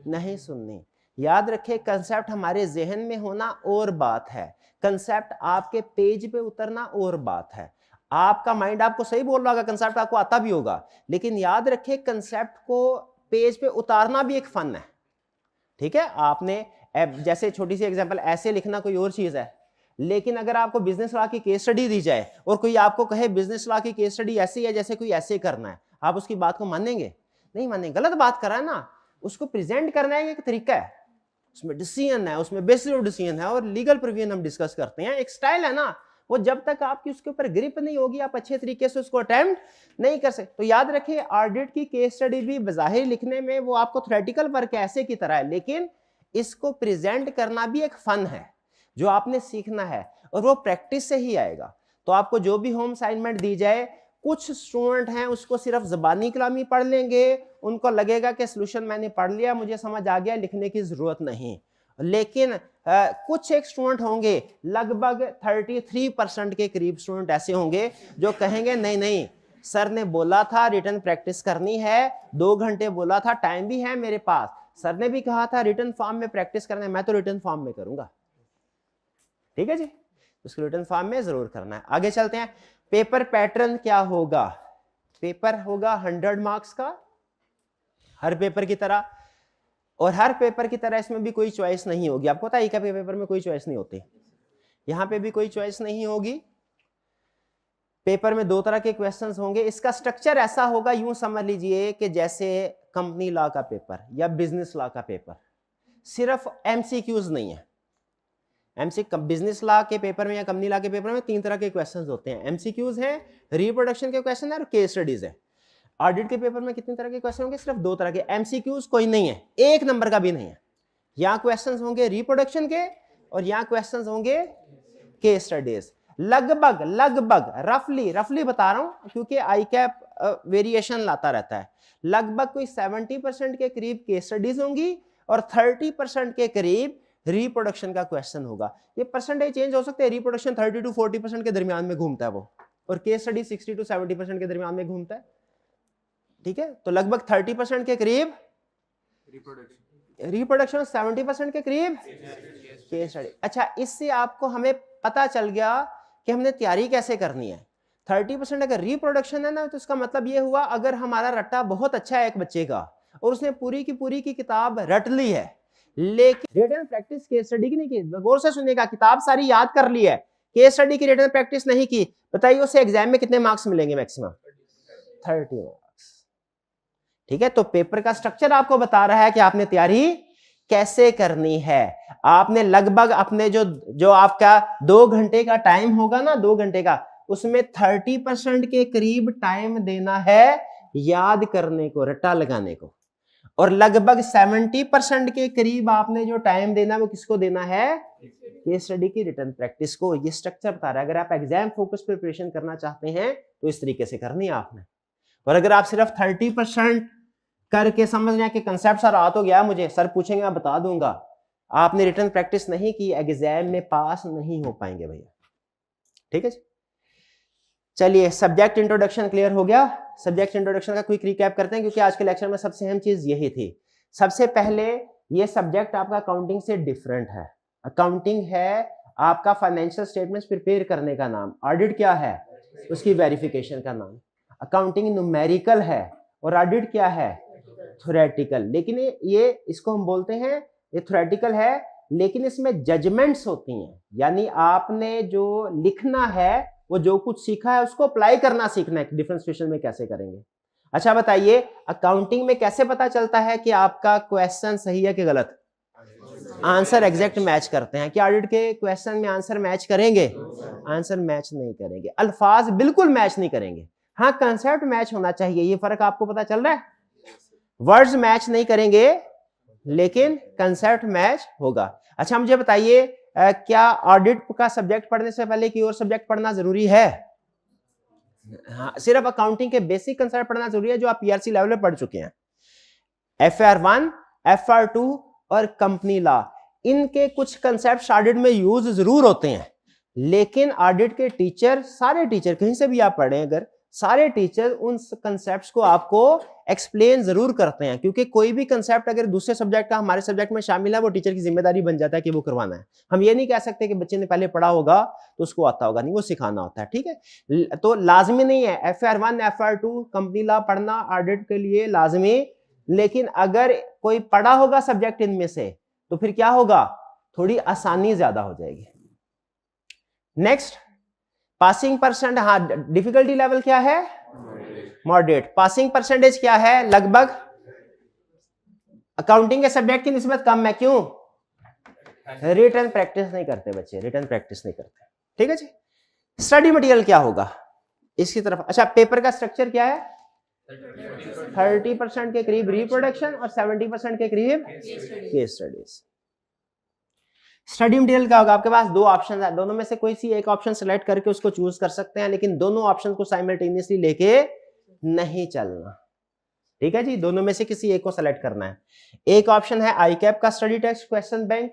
A: नहीं सुननी। याद रखे कंसेप्ट हमारे जहन में होना और बात है, कंसेप्ट आपके पेज पे उतरना और बात है। आपका माइंड आपको सही बोल रहा होगा, कंसेप्ट आपको आता भी होगा, लेकिन याद रखे कंसेप्ट को पेज पे उतारना भी एक फन है। ठीक है, आपने जैसे छोटी सी एग्जांपल, ऐसे लिखना कोई और चीज है, लेकिन अगर आपको बिजनेस लॉ की केस स्टडी दी जाए और कोई आपको कहे बिजनेस लॉ की केस स्टडी ऐसी है जैसे कोई ऐसे करना है, आप उसकी बात को मानेंगे? नहीं मानेंगे, गलत बात कर रहा है ना। उसको प्रेजेंट करना है एक तरीका है, उसमें डिसीजन है, उसमें बेसिस ऑफ डिसीजन है और लीगल प्रोविजन हम डिस्कस करते हैं, एक स्टाइल है ना। वो जब तक आपकी उसके ऊपर ग्रिप नहीं होगी, आप अच्छे तरीके से उसको अटेम्प्ट नहीं कर सकते। तो याद रखिए ऑडिट की केस स्टडी भी बज़ाहिर लिखने में वो आपको थ्योरेटिकल वर्क ऐसे की तरह है, लेकिन इसको प्रेजेंट करना भी एक फन है जो आपने सीखना है और वो प्रैक्टिस से ही आएगा। तो आपको जो भी होम असाइनमेंट दी जाए, कुछ स्टूडेंट हैं उसको सिर्फ ज़बानी कलामी पढ़ लेंगे, उनको लगेगा कि सॉल्यूशन मैंने पढ़ लिया, मुझे समझ आ गया, लिखने की जरूरत नहीं। लेकिन कुछ एक स्टूडेंट होंगे, लगभग 33% के करीब स्टूडेंट ऐसे होंगे जो कहेंगे नहीं नहीं सर ने बोला था रिटन प्रैक्टिस करनी है, 2 घंटे बोला था, टाइम भी है मेरे पास, सर ने भी कहा था रिटन फॉर्म में प्रैक्टिस करना है, मैं तो रिटन फॉर्म में करूंगा। ठीक है जी, उसको रिटन फॉर्म में जरूर करना है। आगे चलते हैं, पेपर पैटर्न क्या होगा? पेपर होगा 100 मार्क्स का, हर पेपर की तरह, और हर पेपर की तरह इसमें भी कोई चॉइस नहीं होगी। आपको पता है क्या पेपर में कोई चॉइस नहीं होती, यहां पे भी कोई चॉइस नहीं होगी। पेपर में 2 तरह के क्वेश्चंस होंगे। इसका स्ट्रक्चर ऐसा होगा, यूं समझ लीजिए कि जैसे कंपनी लॉ का पेपर या बिजनेस लॉ का पेपर, सिर्फ एमसीक्यूज नहीं है। बिजनेस लॉ के पेपर में या कंपनी लॉ के पेपर में 3 तरह के क्वेश्चंस होते हैं, एमसीक्यूज हैं, रिप्रोडक्शन के क्वेश्चन है और केस स्टडीज है। ऑडिट के पेपर में कितने तरह के क्वेश्चन होंगे? सिर्फ 2 तरह के। एमसीक्यूज कोई नहीं है, 1 नंबर का भी नहीं है। यहाँ क्वेश्चन होंगे रिप्रोडक्शन के और यहाँ क्वेश्चन होंगे केस स्टडीज। लगभग रफली बता रहा हूं क्योंकि आई कैप वेरिएशन लाता रहता है। लगभग कोई 70% के करीब केस स्टडीज होंगी और 30% के करीब रिप्रोडक्शन का क्वेश्चन होगा। ये परसेंटेज चेंज हो सकते हैं, रिप्रोडक्शन 30 to 40% के दरमियान में घूमता है वो, और केस स्टडी 60 to 70% के दरमियान में घूमता है। ठीक है, तो लगभग 30% के करीब रिप्रोडक्शन, 70% के करीब केस स्टडी। अच्छा, इससे आपको हमें पता चल गया कि हमने तैयारी कैसे करनी है। 30% अगर रिप्रोडक्शन है ना, तो इसका मतलब ये हुआ अगर हमारा रट्टा बहुत अच्छा है एक बच्चे का और उसने पूरी की किताब रट ली है, लेकिन रिटन प्रैक्टिस केस स्टडी की नहीं की, गौर से सुनिएगा, किताब सारी याद कर ली है, केस स्टडी की रिटन प्रैक्टिस नहीं की, बताइए उसे एग्जाम में कितने मार्क्स मिलेंगे? Maximum 30 marks. ठीक है, तो पेपर का स्ट्रक्चर आपको बता रहा है कि आपने तैयारी कैसे करनी है। आपने लगभग अपने जो आपका 2 घंटे का टाइम होगा ना, 2 घंटे का, उसमें 30% के करीब टाइम देना है याद करने को, रट्टा लगाने को, और लगभग 70% के करीब आपने जो टाइम देना वो किसको देना है? केस स्टडी की रिटन प्रैक्टिस को। ये स्ट्रक्चर बता रहा है। अगर आप एग्जाम फोकस प्रिपरेशन करना चाहते हैं तो इस तरीके से करनी है आपने। और अगर आप सिर्फ 30% करके समझ रहे हैं कि कंसेप्ट सर आ तो गया मुझे, सर पूछेंगे मैं बता दूंगा, आपने रिटन प्रैक्टिस नहीं की, एग्जाम में पास नहीं हो पाएंगे भैया। ठीक है जी, चलिए सब्जेक्ट इंट्रोडक्शन क्लियर हो गया। सब्जेक्ट इंट्रोडक्शन का क्विक रिकैप करते हैं क्योंकि आज के लेक्चर में सबसे अहम चीज यही थी। सबसे पहले ये सब्जेक्ट आपका अकाउंटिंग से डिफरेंट है। अकाउंटिंग है आपका फाइनेंशियल स्टेटमेंट्स प्रिपेयर करने का नाम, ऑडिट क्या है? उसकी वेरिफिकेशन का नाम। अकाउंटिंग न्यूमेरिकल है और ऑडिट क्या है? थ्योरेटिकल। लेकिन ये इसको हम बोलते हैं, ये थ्योरेटिकल है लेकिन इसमें जजमेंट्स होती हैं, यानी आपने जो लिखना है वो जो कुछ सीखा है उसको अप्लाई करना सीखना है, डिफरेंट सिचुएशन में कैसे करेंगे। अच्छा बताइए, अकाउंटिंग में कैसे पता चलता है कि आपका क्वेश्चन सही है कि गलत? आंसर एग्जैक्ट मैच करते हैं। क्या ऑडिट के क्वेश्चन में आंसर मैच करेंगे? आंसर मैच नहीं करेंगे। अल्फाज बिल्कुल मैच नहीं करेंगे। हाँ, कंसेप्ट मैच होना चाहिए, ये फर्क आपको पता चल रहा है? वर्ड्स मैच नहीं करेंगे लेकिन कंसेप्ट मैच होगा। अच्छा मुझे बताइए, क्या ऑडिट का सब्जेक्ट पढ़ने से पहले कोई और सब्जेक्ट पढ़ना जरूरी है? हाँ, सिर्फ अकाउंटिंग के बेसिक कंसेप्ट पढ़ना जरूरी है जो आप पीआरसी लेवल पे पढ़ चुके हैं। FR1, FR2 और कंपनी लॉ, इनके कुछ कंसेप्ट ऑडिट में यूज जरूर होते हैं, लेकिन ऑडिट के टीचर, सारे टीचर कहीं से भी आप पढ़ें अगर, सारे टीचर उन कंसेप्ट्स को आपको एक्सप्लेन जरूर करते हैं, क्योंकि कोई भी कंसेप्ट अगर दूसरे सब्जेक्ट का हमारे सब्जेक्ट में शामिल है वो टीचर की जिम्मेदारी बन जाता है कि वो करवाना है। हम ये नहीं कह सकते कि बच्चे ने पहले पढ़ा होगा तो उसको आता होगा, नहीं, वो सिखाना होता है। ठीक है, तो लाजमी नहीं है FR1 FR2 कंपनी लॉ पढ़ना ऑडिट के लिए लाजमी, लेकिन अगर कोई पढ़ा होगा सब्जेक्ट इनमें से तो फिर क्या होगा, थोड़ी आसानी ज्यादा हो जाएगी। नेक्स्ट, पासिंग परसेंट, हाँ डिफिकल्टी लेवल क्या है? मॉडरेट। पासिंग परसेंटेज क्या है? लगभग अकाउंटिंग के सब्जेक्ट की निस्बत कम है। क्यों? रिटन प्रैक्टिस नहीं करते बच्चे, रिटन प्रैक्टिस नहीं करते। ठीक है जी। स्टडी मटेरियल क्या होगा इसकी तरफ? अच्छा, पेपर का स्ट्रक्चर क्या है? 30% के करीब रिप्रोडक्शन और 70% के करीब केस स्टडीज। स्टडी मटेरियल क्या होगा? आपके पास 2 ऑप्शन है, दोनों में से कोई सी एक ऑप्शन सेलेक्ट करके उसको चूज कर सकते हैं, लेकिन दोनों ऑप्शन को साइमल्टेनियसली लेके नहीं चलना। ठीक है जी, दोनों में से किसी एक को सेलेक्ट करना है। एक ऑप्शन है आईकैप का स्टडी टेक्स्ट क्वेश्चन बैंक।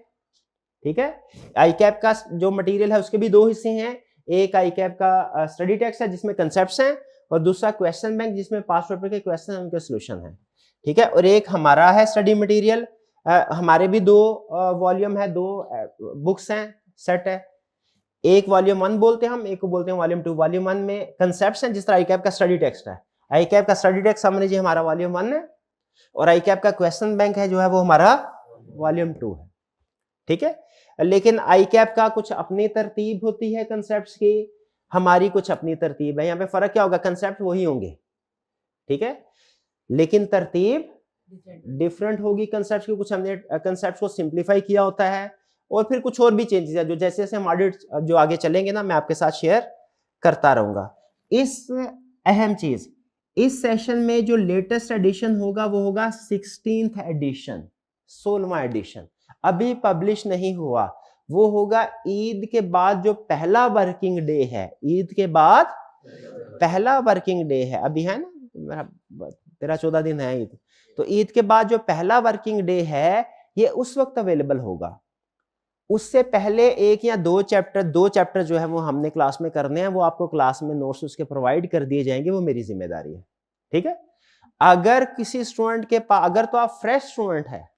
A: ठीक है, आईकैप का जो मटेरियल है उसके भी 2 हिस्से हैं, एक आईकैप का स्टडी टेक्स्ट है जिसमें कंसेप्ट्स हैं, और दूसरा क्वेश्चन बैंक जिसमें पास्ट पेपर के क्वेश्चन हैं, उनके सॉल्यूशन है। ठीक है, और एक हमारा है स्टडी मटेरियल, हमारे भी 2 वॉल्यूम है, 2 बुक्स हैं, सेट है। एक वॉल्यूम 1 बोलते हैं हम, एक को बोलते हैं वॉल्यूम 2। वॉल्यूम 1 में कंसेप्ट्स हैं, जिस तरह आईकैप का स्टडी टेक्स्ट है। आईकैप का स्टडी टेक्स्ट समझ लीजिए हमारा वॉल्यूम 1 है, और आईकैप का क्वेश्चन बैंक है जो है वो हमारा वॉल्यूम 2 है। ठीक है, लेकिन आईकैप का कुछ अपनी तरतीब होती है कंसेप्ट्स की, हमारी कुछ अपनी तरतीब है। यहाँ पे फर्क क्या होगा, कंसेप्ट वही होंगे, ठीक है, लेकिन तरतीब डिफरेंट होगी कंसेप्ट की। कुछ हमने कंसेप्ट को सिंप्लीफाई किया होता है, और फिर कुछ और भी चेंजेस है जो जैसे जैसे हम ऑडिट जो आगे चलेंगे ना, मैं आपके साथ शेयर करता रहूंगा। इस अहम चीज, इस सेशन में जो लेटेस्ट एडिशन होगा वो होगा 16th एडिशन, 16वां एडिशन, अभी पब्लिश नहीं हुआ। वो होगा ईद के बाद जो पहला वर्किंग डे है, ईद के बाद पहला वर्किंग डे है, अभी है ना 13-14 दिन है ईद, तो ईद के बाद जो पहला वर्किंग डे है ये उस वक्त अवेलेबल होगा। उससे पहले एक या दो चैप्टर जो है वो हमने क्लास में करने हैं, वो आपको क्लास में नोट्स उसके प्रोवाइड कर दिए जाएंगे, वो मेरी जिम्मेदारी है। ठीक है, अगर किसी स्टूडेंट के पास, अगर तो आप फ्रेश स्टूडेंट है,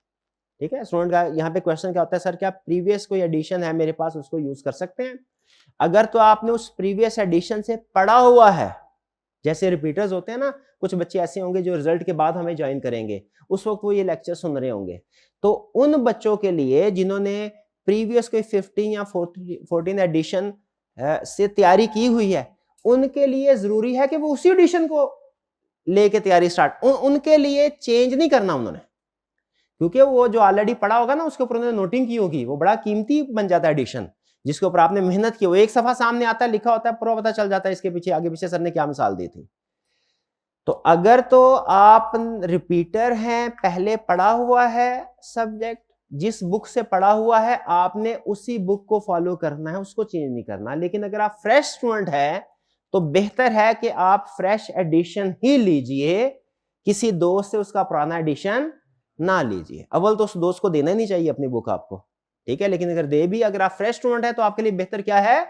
A: ठीक है, स्टूडेंट का यहाँ पे क्वेश्चन क्या होता है, सर क्या प्रीवियस कोई एडिशन है मेरे पास, उसको यूज कर सकते हैं। अगर तो आपने उस प्रीवियस एडिशन से पढ़ा हुआ है, जैसे रिपीटर्स होते हैं ना, कुछ बच्चे ऐसे होंगे जो रिजल्ट के बाद हमें ज्वाइन करेंगे, उस वक्त वो ये लेक्चर सुन रहे होंगे, तो उन बच्चों के लिए जिन्होंने प्रीवियस कोई 15 या 14 एडिशन से तैयारी की हुई है, उनके लिए जरूरी है कि वो उसी एडिशन को लेके तैयारी स्टार्ट, उनके लिए चेंज नहीं करना उन्होंने, क्योंकि वो जो ऑलरेडी पढ़ा होगा ना उसके ऊपर उन्होंने नोटिंग की होगी, वो बड़ा कीमती बन जाता है एडिशन, जिसके ऊपर आपने मेहनत की, वो एक सफा सामने आता है, लिखा होता है, पूरा पता चल जाता है इसके पीछे आगे पीछे सर ने क्या मिसाल दी थी। तो अगर तो आप रिपीटर हैं, पहले पढ़ा हुआ है सब्जेक्ट, जिस बुक से पढ़ा हुआ है आपने उसी बुक को फॉलो करना है, उसको चेंज नहीं करना। लेकिन अगर आप फ्रेश स्टूडेंट है तो बेहतर है कि आप फ्रेश एडिशन ही लीजिए, किसी दोस्त से उसका पुराना एडिशन ना लीजिए। अव्वल तो उस दोस्त को देना ही नहीं चाहिए अपनी बुक आपको, ठीक है, लेकिन अगर दे भी, अगर आप फ्रेश स्टूडेंट है तो आपके लिए बेहतर क्या है,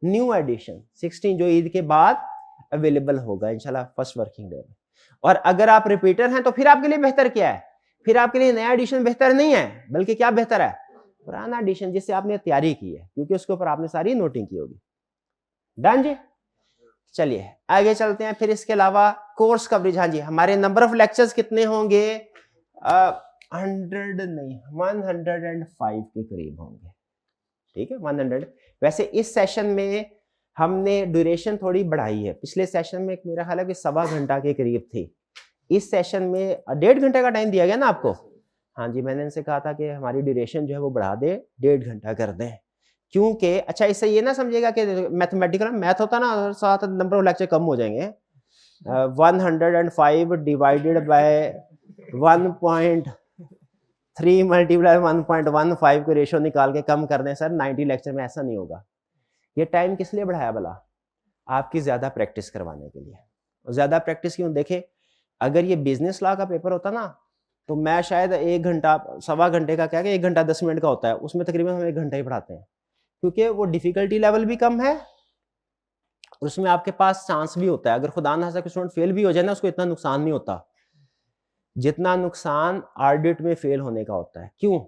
A: न्यू एडिशन 16 जो ईद के बाद अवेलेबल होगा इंशाल्लाह फर्स्ट वर्किंग डे में। और अगर आप रिपीटर हैं तो फिर आपके लिए बेहतर क्या है, फिर आपके लिए नया एडिशन बेहतर नहीं है, बल्कि क्या बेहतर है, पुराना एडिशन जिससे आपने तैयारी की है, क्योंकि उसके ऊपर आपने सारी नोटिंग की होगी। डन जी, चलिए आगे चलते हैं। फिर इसके अलावा कोर्स कवरेज, हाँ जी, हमारे नंबर ऑफ लेक्चर्स कितने होंगे, 100 नहीं 105 के करीब होंगे, ठीक है 100। वैसे इस सेशन में हमने ड्यूरेशन थोड़ी बढ़ाई है, पिछले सेशन में मेरा ख्याल है कि 1.25 घंटा के करीब थी, इस सेशन में 1.5 घंटे का टाइम दिया गया ना आपको। हाँ जी, मैंने इनसे कहा था कि हमारी ड्यूरेशन जो है वो बढ़ा दे, 1.5 घंटा कर दें, क्योंकि अच्छा इससे ये ना समझिएगा कि मैथमेटिकल मैथ होता ना, साथ नंबर ऑफ लेक्चर कम हो जाएंगे। 105 डिवाइडेड बाय 1.3 मल्टीप्लाई 1.15 के रेशियो निकाल के कम कर दें सर 90 लेक्चर में, ऐसा नहीं होगा। ये टाइम किस लिए बढ़ाया भला, आपकी ज्यादा प्रैक्टिस करवाने के लिए। और ज्यादा प्रैक्टिस क्यों, देखे अगर ये बिजनेस लॉ का पेपर होता ना तो मैं शायद 1 घंटा 1.25 घंटे का, क्या 1 घंटा 10 मिनट का होता है, उसमें तकरीबन हम 1 घंटा ही पढ़ाते हैं, क्योंकि वो डिफिकल्टी लेवल भी कम है, उसमें आपके पास चांस भी होता है, अगर खुदा ना कोई स्टूडेंट फेल भी हो जाए ना, उसको इतना नुकसान नहीं होता जितना नुकसान ऑडिट में फेल होने का होता है। क्यों,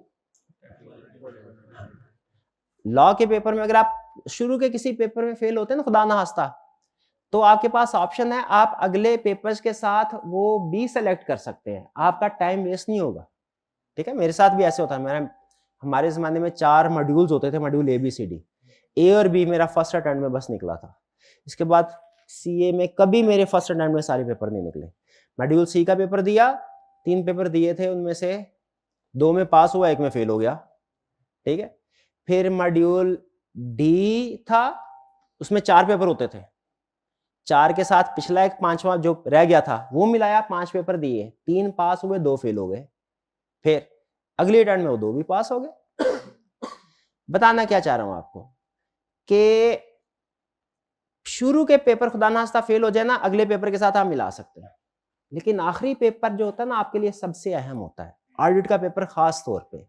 A: लॉ के पेपर में अगर आप शुरू के किसी पेपर में फेल होते हैं ना खुदा ना खास्ता, तो आपके पास ऑप्शन है, आप अगले पेपर्स के साथ वो भी सेलेक्ट कर सकते हैं, आपका टाइम वेस्ट नहीं होगा। ठीक है, मेरे साथ भी ऐसे होता है, हमारे जमाने में 4 मॉड्यूल्स होते थे, मॉड्यूल ABCD, A और B मेरा फर्स्ट अटेम्प्ट में बस निकला था, इसके बाद CA में कभी मेरे फर्स्ट अटेम्प्ट में सारे पेपर नहीं निकले। मॉड्यूल C का पेपर दिया, 3 पेपर दिए थे, उनमें से 2 में पास हुआ, 1 में फेल हो गया। ठीक है, फिर मॉड्यूल D था, उसमें 4 पेपर होते थे, 4 के साथ पिछला एक 5वां जो रह गया था वो मिलाया, 5 पेपर दिए, 3 पास हुए, 2 फेल हो गए, फिर अगले अटेम्प्ट में वो 2 भी पास हो गए। बताना क्या चाह रहा हूं आपको कि शुरू के पेपर खुदा ना खास्ता फेल हो जाए ना, अगले पेपर के साथ आप मिला सकते हैं, लेकिन आखिरी पेपर जो होता है ना आपके लिए सबसे अहम होता है, ऑडिट का पेपर खास तौर पे,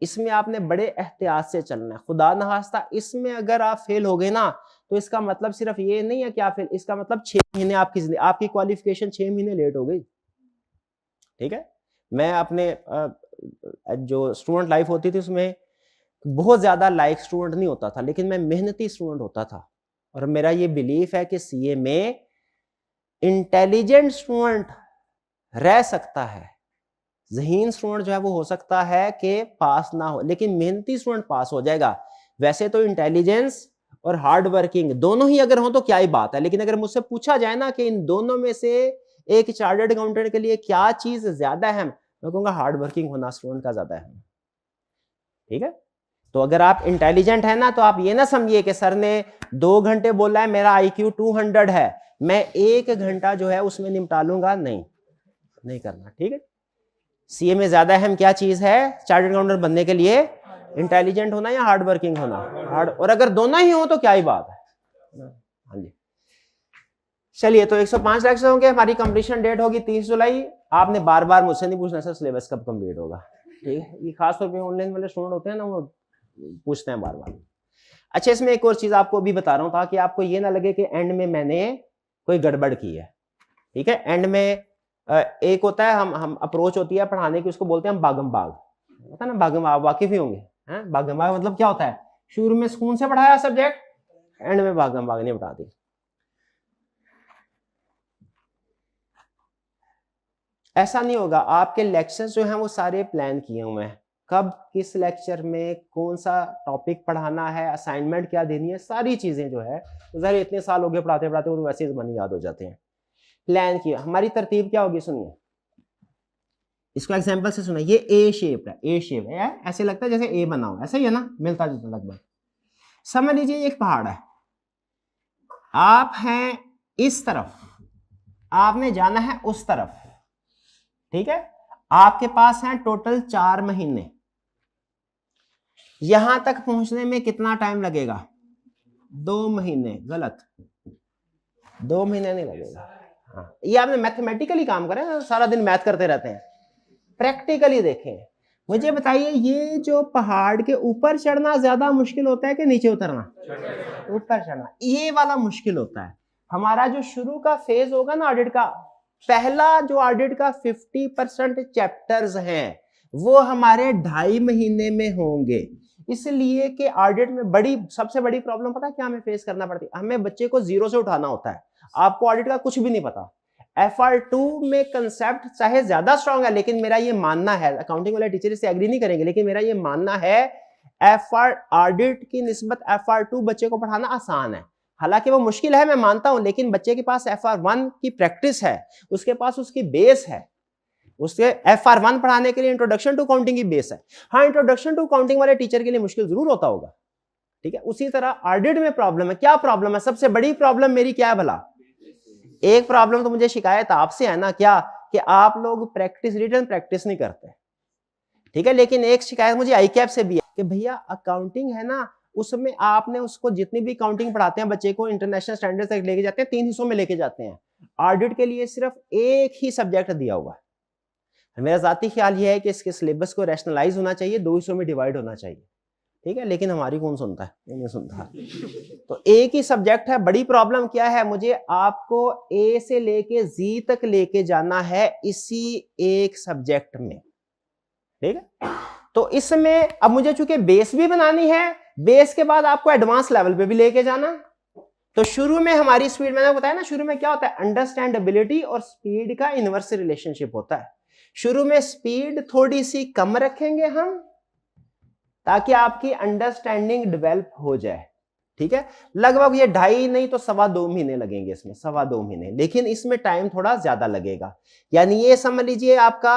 A: इसमें आपने बड़े एहतियात से चलना है। खुदा ना खास्ता इसमें अगर आप फेल हो गए ना तो इसका मतलब सिर्फ ये नहीं है कि आप फेल, इसका मतलब 6 महीने आपकी क्वालिफिकेशन 6 महीने लेट हो गई। ठीक है, मैं अपने जो स्टूडेंट लाइफ होती थी उसमें बहुत ज्यादा लाइक स्टूडेंट नहीं होता था, लेकिन मैं मेहनती स्टूडेंट होता था। और मेरा ये बिलीफ है कि सीए में इंटेलिजेंट स्टूडेंट रह सकता है, ज़हीन स्टूडेंट जो है वो हो सकता है कि पास ना हो, लेकिन मेहनती स्टूडेंट पास हो जाएगा। वैसे तो इंटेलिजेंस और हार्ड वर्किंग दोनों ही अगर हो तो क्या ही बात है, लेकिन अगर मुझसे पूछा जाए ना कि इन दोनों में से एक चार्टर्ड अकाउंटेंट के लिए क्या चीज ज्यादा अहम, मैं कहूंगा हार्ड वर्किंग होना स्टूडेंट का ज्यादा अहम। ठीक है, तो अगर आप इंटेलिजेंट है ना तो आप ये ना समझिए कि सर ने 2 घंटे बोला है मेरा IQ 200 है, मैं 1 घंटा जो है उसमें निपटा लूंगा, नहीं करना। ठीक है, सीए में ज्यादा अहम क्या चीज है चार्टर्ड अकाउंटेंट बनने के लिए, इंटेलिजेंट होना या हार्ड वर्किंग होना? हार्ड, और अगर दोनों ही हो तो क्या ही बात है। हाँ जी, चलिए तो 105 लेक्चर होंगे, हमारी कंप्लीशन डेट होगी 30 जुलाई। आपने बार बार मुझसे नहीं पूछना सर सिलेबस कब कंप्लीट होगा, ठीक है, ये खासतौर पे ऑनलाइन वाले स्टूडेंट होते हैं ना, वो पूछते हैं बार बार। अच्छा, इसमें एक और चीज आपको अभी बता रहा हूँ ताकि आपको ये ना लगे कि एंड में मैंने कोई गड़बड़ की है। ठीक है, एंड में एक होता है हम अप्रोच होती है पढ़ाने की, उसको बोलते हैं हम बागम बाग, पता ना बागम बाग, वाकिफ ही होंगे। बागम बाग मतलब क्या होता है, शुरू में सुकून से पढ़ाया सब्जेक्ट, एंड में बागम बाग नहीं पढ़ाती। ऐसा नहीं होगा, आपके लेक्चर्स जो हैं वो सारे प्लान किए हुए हैं, कब किस लेक्चर में कौन सा टॉपिक पढ़ाना है, असाइनमेंट क्या देनी है, सारी चीजें जो है तो ज़रा इतने साल हो गए पढ़ाते पढ़ाते वो तो वैसे ही ज़बानी याद हो जाते हैं। प्लान किया, हमारी तरतीब क्या होगी सुनिए, इसको एग्जांपल से सुना, ये ए शेप है, ए शेप है, ऐसे लगता है जैसे ए बना हुआ, ऐसा ही है ना, मिलता जुलता लगभग। समझ लीजिए एक पहाड़ है, आप हैं इस तरफ, आपने जाना है उस तरफ। ठीक है, आपके पास है टोटल 4 महीने, यहां तक पहुंचने में कितना टाइम लगेगा? 2 महीने। गलत, 2 महीने नहीं लगेगा। हाँ, ये आपने मैथमेटिकली काम करें, सारा दिन मैथ करते रहते हैं, प्रैक्टिकली देखें। मुझे बताइए, ये जो पहाड़ के ऊपर चढ़ना ज्यादा मुश्किल होता है कि नीचे उतरना? ऊपर चढ़ना, ये वाला मुश्किल होता है। हमारा जो शुरू का फेज होगा ना ऑडिट का, पहला जो ऑडिट का 50% चैप्टर्स हैं वो हमारे 2.5 महीने में होंगे, इसलिए कि ऑडिट में सबसे बड़ी प्रॉब्लम पता है क्या हमें फेस करना पड़ती है? हमें बच्चे को जीरो से उठाना होता है। आपको ऑडिट का कुछ भी नहीं पता, FR2 में कंसेप्ट चाहे ज्यादा स्ट्रांग है, लेकिन मेरा ये मानना है, अकाउंटिंग वाले टीचर इससे एग्री नहीं करेंगे, लेकिन मेरा ये मानना है ऑडिट की निस्बत FR2 बच्चे को पढ़ाना आसान है। हालांकि वो मुश्किल है मैं मानता हूं, लेकिन बच्चे के पास FR1 की प्रैक्टिस है, उसके पास उसकी बेस है, उसके FR1 पढ़ाने के लिए इंट्रोडक्शन टू काउंटिंग की बेस है। हाँ, इंट्रोडक्शन टू काउंटिंग वाले टीचर के लिए मुश्किल जरूर होता होगा। ठीक है, उसी तरह ऑडिट में प्रॉब्लम है। क्या प्रॉब्लम है? सबसे बड़ी प्रॉब्लम मेरी क्या है भला? एक प्रॉब्लम तो मुझे शिकायत आपसे है ना, क्या कि आप लोग प्रैक्टिस, रिटन प्रैक्टिस नहीं करते। ठीक है, लेकिन एक शिकायत मुझे ICAP से भी है कि भैया अकाउंटिंग है ना, उसमें आपने उसको जितनी भी काउंटिंग पढ़ाते हैं बच्चे को इंटरनेशनल स्टैंडर्ड तक लेके जाते हैं, 3 हिस्सों में लेके जाते हैं, ऑडिट के लिए सिर्फ एक ही सब्जेक्ट दिया हुआ है। मेरा जाती ख्याल यह है कि इसके सिलेबस को रैशनलाइज होना चाहिए, 2 हिस्सों में डिवाइड होना चाहिए। ठीक है, लेकिन हमारी कौन सुनता है? नहीं सुनता। तो एक ही सब्जेक्ट है। बड़ी प्रॉब्लम क्या है, मुझे आपको A से लेके Z तक लेके जाना है इसी एक सब्जेक्ट में। ठीक है, तो इसमें अब मुझे चूंकि बेस भी बनानी है, बेस के बाद आपको एडवांस लेवल पे भी लेके जाना। तो शुरू में हमारी स्पीड, मैंने बताया ना, शुरू में क्या होता है, अंडरस्टैंडेबिलिटी और स्पीड का इनवर्स रिलेशनशिप होता है। शुरू में स्पीड थोड़ी सी कम रखेंगे हम, ताकि आपकी अंडरस्टैंडिंग डेवलप हो जाए। ठीक है, लगभग ये 2.5 नहीं तो 2.25 महीने लगेंगे इसमें, 2.25 महीने, लेकिन इसमें टाइम थोड़ा ज्यादा लगेगा। यानी ये समझ लीजिए आपका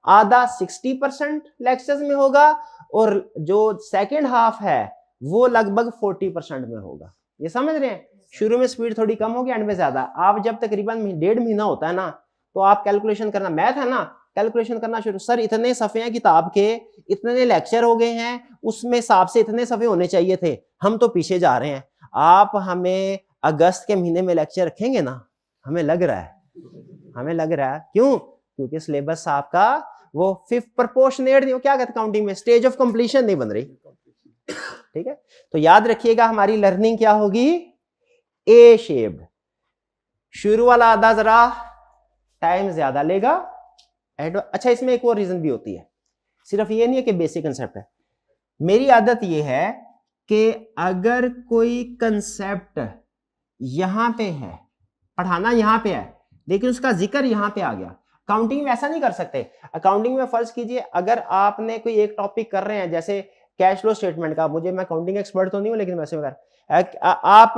A: आधा 60% लेक्चर्स में होगा और जो सेकेंड हाफ है वो लगभग 40% में होगा। ये समझ रहे हैं, शुरू में स्पीड थोड़ी कम होगी, एंड में ज्यादा। आप जब तकरीबन 1.5 महीना होता है ना, तो आप कैलकुलेशन करना, मैथ है ना, कैलकुलेशन करना शुरू, सर इतने सफ़े हैं किताब के, इतने लेक्चर हो गए हैं, उसमें हिसाब से इतने सफ़े होने चाहिए थे, हम तो पीछे जा रहे हैं। आप हमें अगस्त के महीने में लेक्चर रखेंगे ना, हमें लग रहा है, क्यों? क्योंकि सिलेबस आपका वो 5th प्रोपोर्शनेट नहीं हो, क्या कहते काउंटिंग में, स्टेज ऑफ कंप्लीशन नहीं बन रही। ठीक है, तो याद रखिएगा हमारी लर्निंग क्या होगी, ए शेप्ड। शुरू वाला आधा जरा टाइम ज्यादा लेगा। अच्छा, इसमें एक और रीजन भी होती है, सिर्फ ये नहीं है कि बेसिक कंसेप्ट है, मेरी आदत ये है कि अगर कोई कंसेप्ट यहां पे है, पढ़ाना यहां पे है, लेकिन उसका जिक्र यहां पे आ गया। अकाउंटिंग में ऐसा नहीं कर सकते। अकाउंटिंग में फर्ज कीजिए अगर आपने कोई एक टॉपिक कर रहे हैं, जैसे कैश फ्लो स्टेटमेंट का, मुझे मैं अकाउंटिंग एक्सपर्ट तो नहीं हूं, लेकिन वैसे आप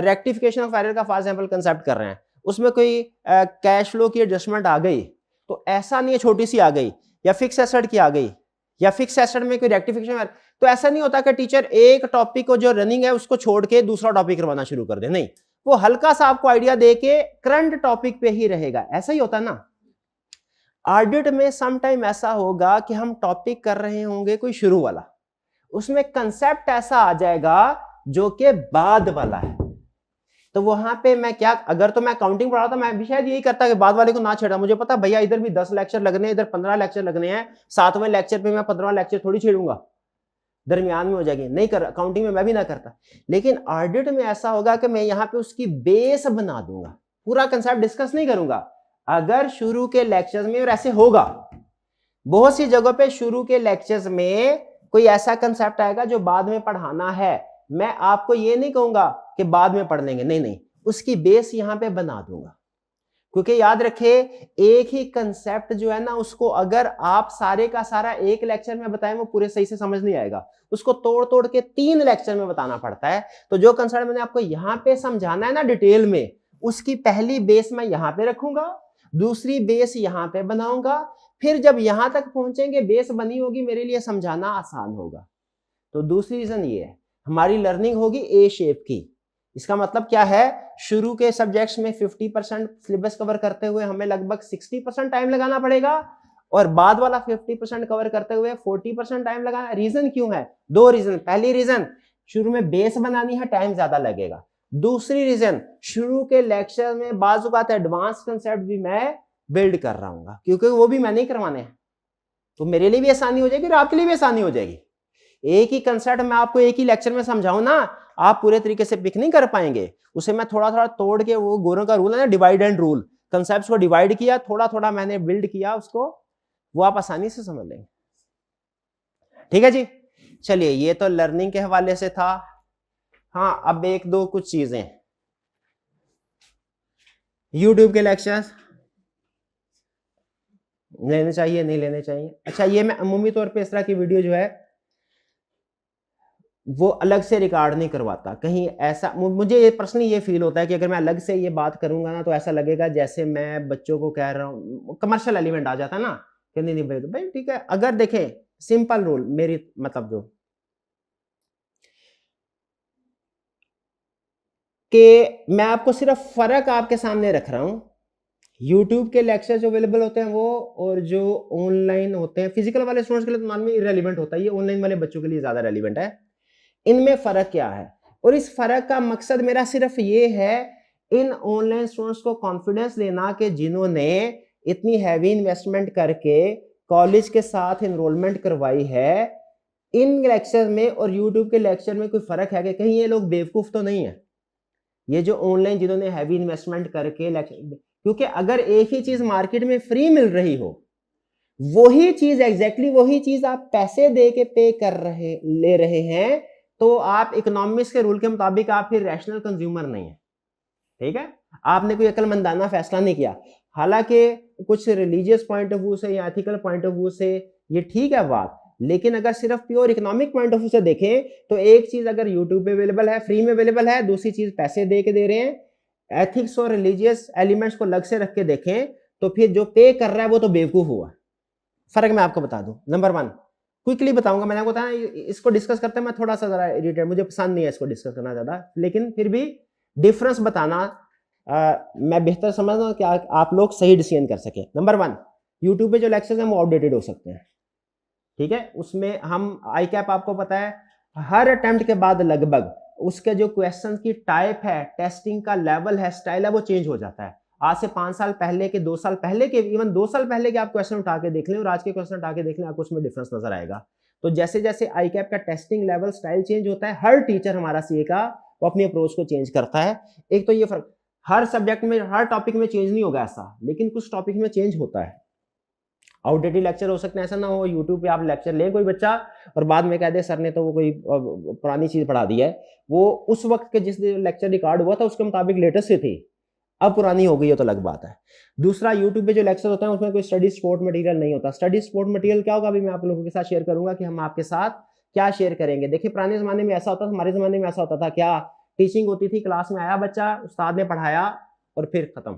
A: रेक्टिफिकेशन ऑफ एरर का फॉर एग्जांपल कंसेप्ट कर रहे हैं, उसमें कोई कैश फ्लो की एडजस्टमेंट आ गई, तो ऐसा नहीं है छोटी सी आ गई, या फिक्स एसेट की आ गई, या फिक्स एसेट में कोई रेक्टिफिकेशन, तो ऐसा नहीं होता कि टीचर एक टॉपिक को जो रनिंग है उसको छोड़ के दूसरा टॉपिक करवाना शुरू कर दे, नहीं, वो हल्का सा आपको आइडिया दे के करंट टॉपिक पे ही रहेगा। ऐसा ही होता है ना। ऑडिट में सम टाइम ऐसा होगा कि हम टॉपिक कर रहे होंगे कोई शुरू वाला, उसमें कंसेप्ट ऐसा आ जाएगा जो कि बाद वाला है, तो वहां पे मैं क्या, अगर तो मैं अकाउंटिंग पढ़ा था मैं भी शायद यही करता कि बाद वाले को ना छेड़ा। मुझे पता भैया इधर भी 10 लेक्चर लगने हैं, इधर 15 लेक्चर लगने हैं, 7वें लेक्चर पे मैं 15वां लेक्चर थोड़ी छेड़ूंगा, दरमियान में हो जाएगी, नहीं कर, अकाउंटिंग में मैं भी ना करता। लेकिन ऑडिट में ऐसा होगा कि मैं यहाँ पे उसकी बेस बना दूंगा, पूरा कंसेप्ट डिस्कस नहीं करूंगा। अगर शुरू के लेक्चर्स में, और ऐसे होगा बहुत सी जगहों पे, शुरू के लेक्चर्स में कोई ऐसा कंसेप्ट आएगा जो बाद में पढ़ाना है, मैं आपको ये नहीं कहूंगा कि बाद में पढ़ लेंगे, नहीं नहीं, उसकी बेस यहां पे बना दूंगा। क्योंकि याद रखे, एक ही कंसेप्ट जो है ना, उसको अगर आप सारे का सारा एक लेक्चर में बताएं वो पूरे सही से समझ नहीं आएगा, उसको तोड़ तोड़ के 3 लेक्चर में बताना पड़ता है। तो जो कंसेप्ट मैंने आपको यहां पे समझाना है ना डिटेल में, उसकी पहली बेस मैं यहां पे रखूंगा, दूसरी बेस यहां पे बनाऊंगा, फिर जब यहां तक पहुंचेंगे बेस बनी होगी, मेरे लिए समझाना आसान होगा। तो दूसरी रीजन ये है, हमारी लर्निंग होगी ए शेप की। इसका मतलब क्या है, शुरू के सब्जेक्ट्स में 50% सिलेबस कवर करते हुए हमें लगभग 60% टाइम लगाना पड़ेगा, और बाद वाला 50% कवर करते हुए 40% टाइम लगाना। रीजन क्यों है? 2 रीजन। पहली रीजन, शुरू में बेस बनानी है, टाइम ज्यादा लगेगा। दूसरी रीजन, शुरू के लेक्चर में बाजू बात एडवांस कंसेप्ट भी मैं बिल्ड कर रहा हूँ, क्योंकि वो भी मैं नहीं करवाने हैं, तो मेरे लिए भी आसानी हो जाएगी और आपके लिए भी आसानी हो जाएगी। एक ही कंसेप्ट मैं आपको एक ही लेक्चर में समझाऊं ना, आप पूरे तरीके से पिक नहीं कर पाएंगे, उसे मैं थोड़ा थोड़ा तोड़ के, वो गोरों का रूल है ना, डिवाइड एंड रूल, कंसेप्ट्स को डिवाइड किया, थोड़ा थोड़ा मैंने बिल्ड किया उसको, वो आप आसानी से समझ लेंगे। ठीक है जी, चलिए ये तो लर्निंग के हवाले से था। हाँ, अब एक दो कुछ चीजें, यूट्यूब के लेक्चर्स लेने चाहिए नहीं लेने चाहिए? अच्छा, ये मैं अमूमी तौर पे इस तरह की वीडियो जो है वो अलग से रिकॉर्ड नहीं करवाता। कहीं ऐसा मुझे ये पर्सनली ये फील होता है कि अगर मैं अलग से ये बात करूंगा ना, तो ऐसा लगेगा जैसे मैं बच्चों को कह रहा हूँ, कमर्शियल एलिमेंट आ जाता है ना, कि नहीं नहीं भाई ठीक है। अगर देखें, सिंपल रूल, मेरी मतलब जो कि मैं आपको सिर्फ फर्क आपके सामने रख रहा हूं, यूट्यूब के लेक्चर जो अवेलेबल होते हैं वो, और जो ऑनलाइन होते हैं, फिजिकल वाले स्टूडेंट्स के लिए तो नॉन में इरेलीवेंट होता है, ये ऑनलाइन वाले बच्चों के लिए ज्यादा रेलिवेंट है। इनमें फर्क क्या है? और इस फर्क का मकसद मेरा सिर्फ ये है, इन ऑनलाइन स्टूडेंट्स को कॉन्फिडेंस देना कि जिन्होंने इतनी हैवी इन्वेस्टमेंट करके कॉलेज के साथ एनरोलमेंट करवाई है, इन लेक्चर में और यूट्यूब के लेक्चर में कोई फर्क है कि कहीं ये लोग बेवकूफ तो नहीं है, ये जो ऑनलाइन जिन्होंने हैवी इन्वेस्टमेंट करके लेक्चर। क्योंकि अगर एक ही चीज मार्केट में फ्री मिल रही हो, वही चीज एग्जैक्टली वही चीज आप पैसे दे के पे कर रहे ले रहे हैं, तो आप इकोनॉमिक्स के रूल के मुताबिक आप फिर रैशनल कंज्यूमर नहीं है। ठीक है, आपने कोई अक्लमंदाना फैसला नहीं किया। हालांकि कुछ रिलीजियस पॉइंट ऑफ व्यू से या एथिकल पॉइंट ऑफ व्यू से ये ठीक है बात, लेकिन अगर सिर्फ pure economic point of view से देखें, तो एक चीज अगर यूट्यूब पे अवेलेबल है, फ्री में अवेलेबल है, दूसरी चीज पैसे दे के दे रहे हैं, एथिक्स और रिलीजियस एलिमेंट्स को अलग से रख के देखें, तो फिर जो पे कर रहा है वो तो बेवकूफ हुआ। फर्क मैं आपको बता दूं, नंबर 1 क्विकली बताऊंगा, मैंने आपको बताया इसको डिस्कस करते हैं, मैं थोड़ा सा जरा इरिटेट, मुझे पसंद नहीं है इसको डिस्कस करना ज्यादा, लेकिन फिर भी डिफरेंस बताना मैं बेहतर समझता हूं कि आप लोग सही डिसीजन कर सके। नंबर 1, यूट्यूब पे जो लेक्चर्स हैं वो आउटडेटेड हो सकते हैं। ठीक है, उसमें हम आई कैप आपको पता है, हर अटेम्प्ट के बाद लगभग उसके जो क्वेश्चन की टाइप है, टेस्टिंग का लेवल है, स्टाइल है, वो चेंज हो जाता है। आज से 5 साल पहले के, 2 साल पहले के, इवन 2 साल पहले के आप क्वेश्चन उठा के देख लें और आज के क्वेश्चन उठा के देख लें, आपको उसमें डिफरेंस नजर आएगा। तो जैसे जैसे आई कैप का टेस्टिंग लेवल, स्टाइल चेंज होता है, हर टीचर हमारा सीए का वो अपनी अप्रोच को चेंज करता है। एक तो ये फर्क, हर सब्जेक्ट में, हर टॉपिक में चेंज नहीं होगा ऐसा, लेकिन कुछ टॉपिक में चेंज होता है। आउटडेटेड लेक्चर हो सकते हैं, ऐसा ना हो यूट्यूब पे आप लेक्चर ले कोई बच्चा और बाद में कह दे सर ने तो वो कोई पुरानी चीज पढ़ा दी है, वो उस वक्त के जिस लेक्चर रिकॉर्ड हुआ था उसके मुताबिक लेटेस्ट से थी, अब पुरानी हो गई है तो अलग बात है। दूसरा, यूट्यूब पे जो लेक्चर होता है उसमें कोई स्टडी सपोर्ट मटेरियल नहीं होता। स्टडी सपोर्ट मटेरियल क्या होगा अभी मैं आप लोगों के साथ शेयर करूंगा कि हम आपके साथ क्या शेयर करेंगे। देखिए पुराने जमाने में ऐसा होता था, हमारे जमाने में ऐसा होता था, क्या टीचिंग होती थी, क्लास में आया बच्चा, उस्ताद ने पढ़ाया और फिर खत्म,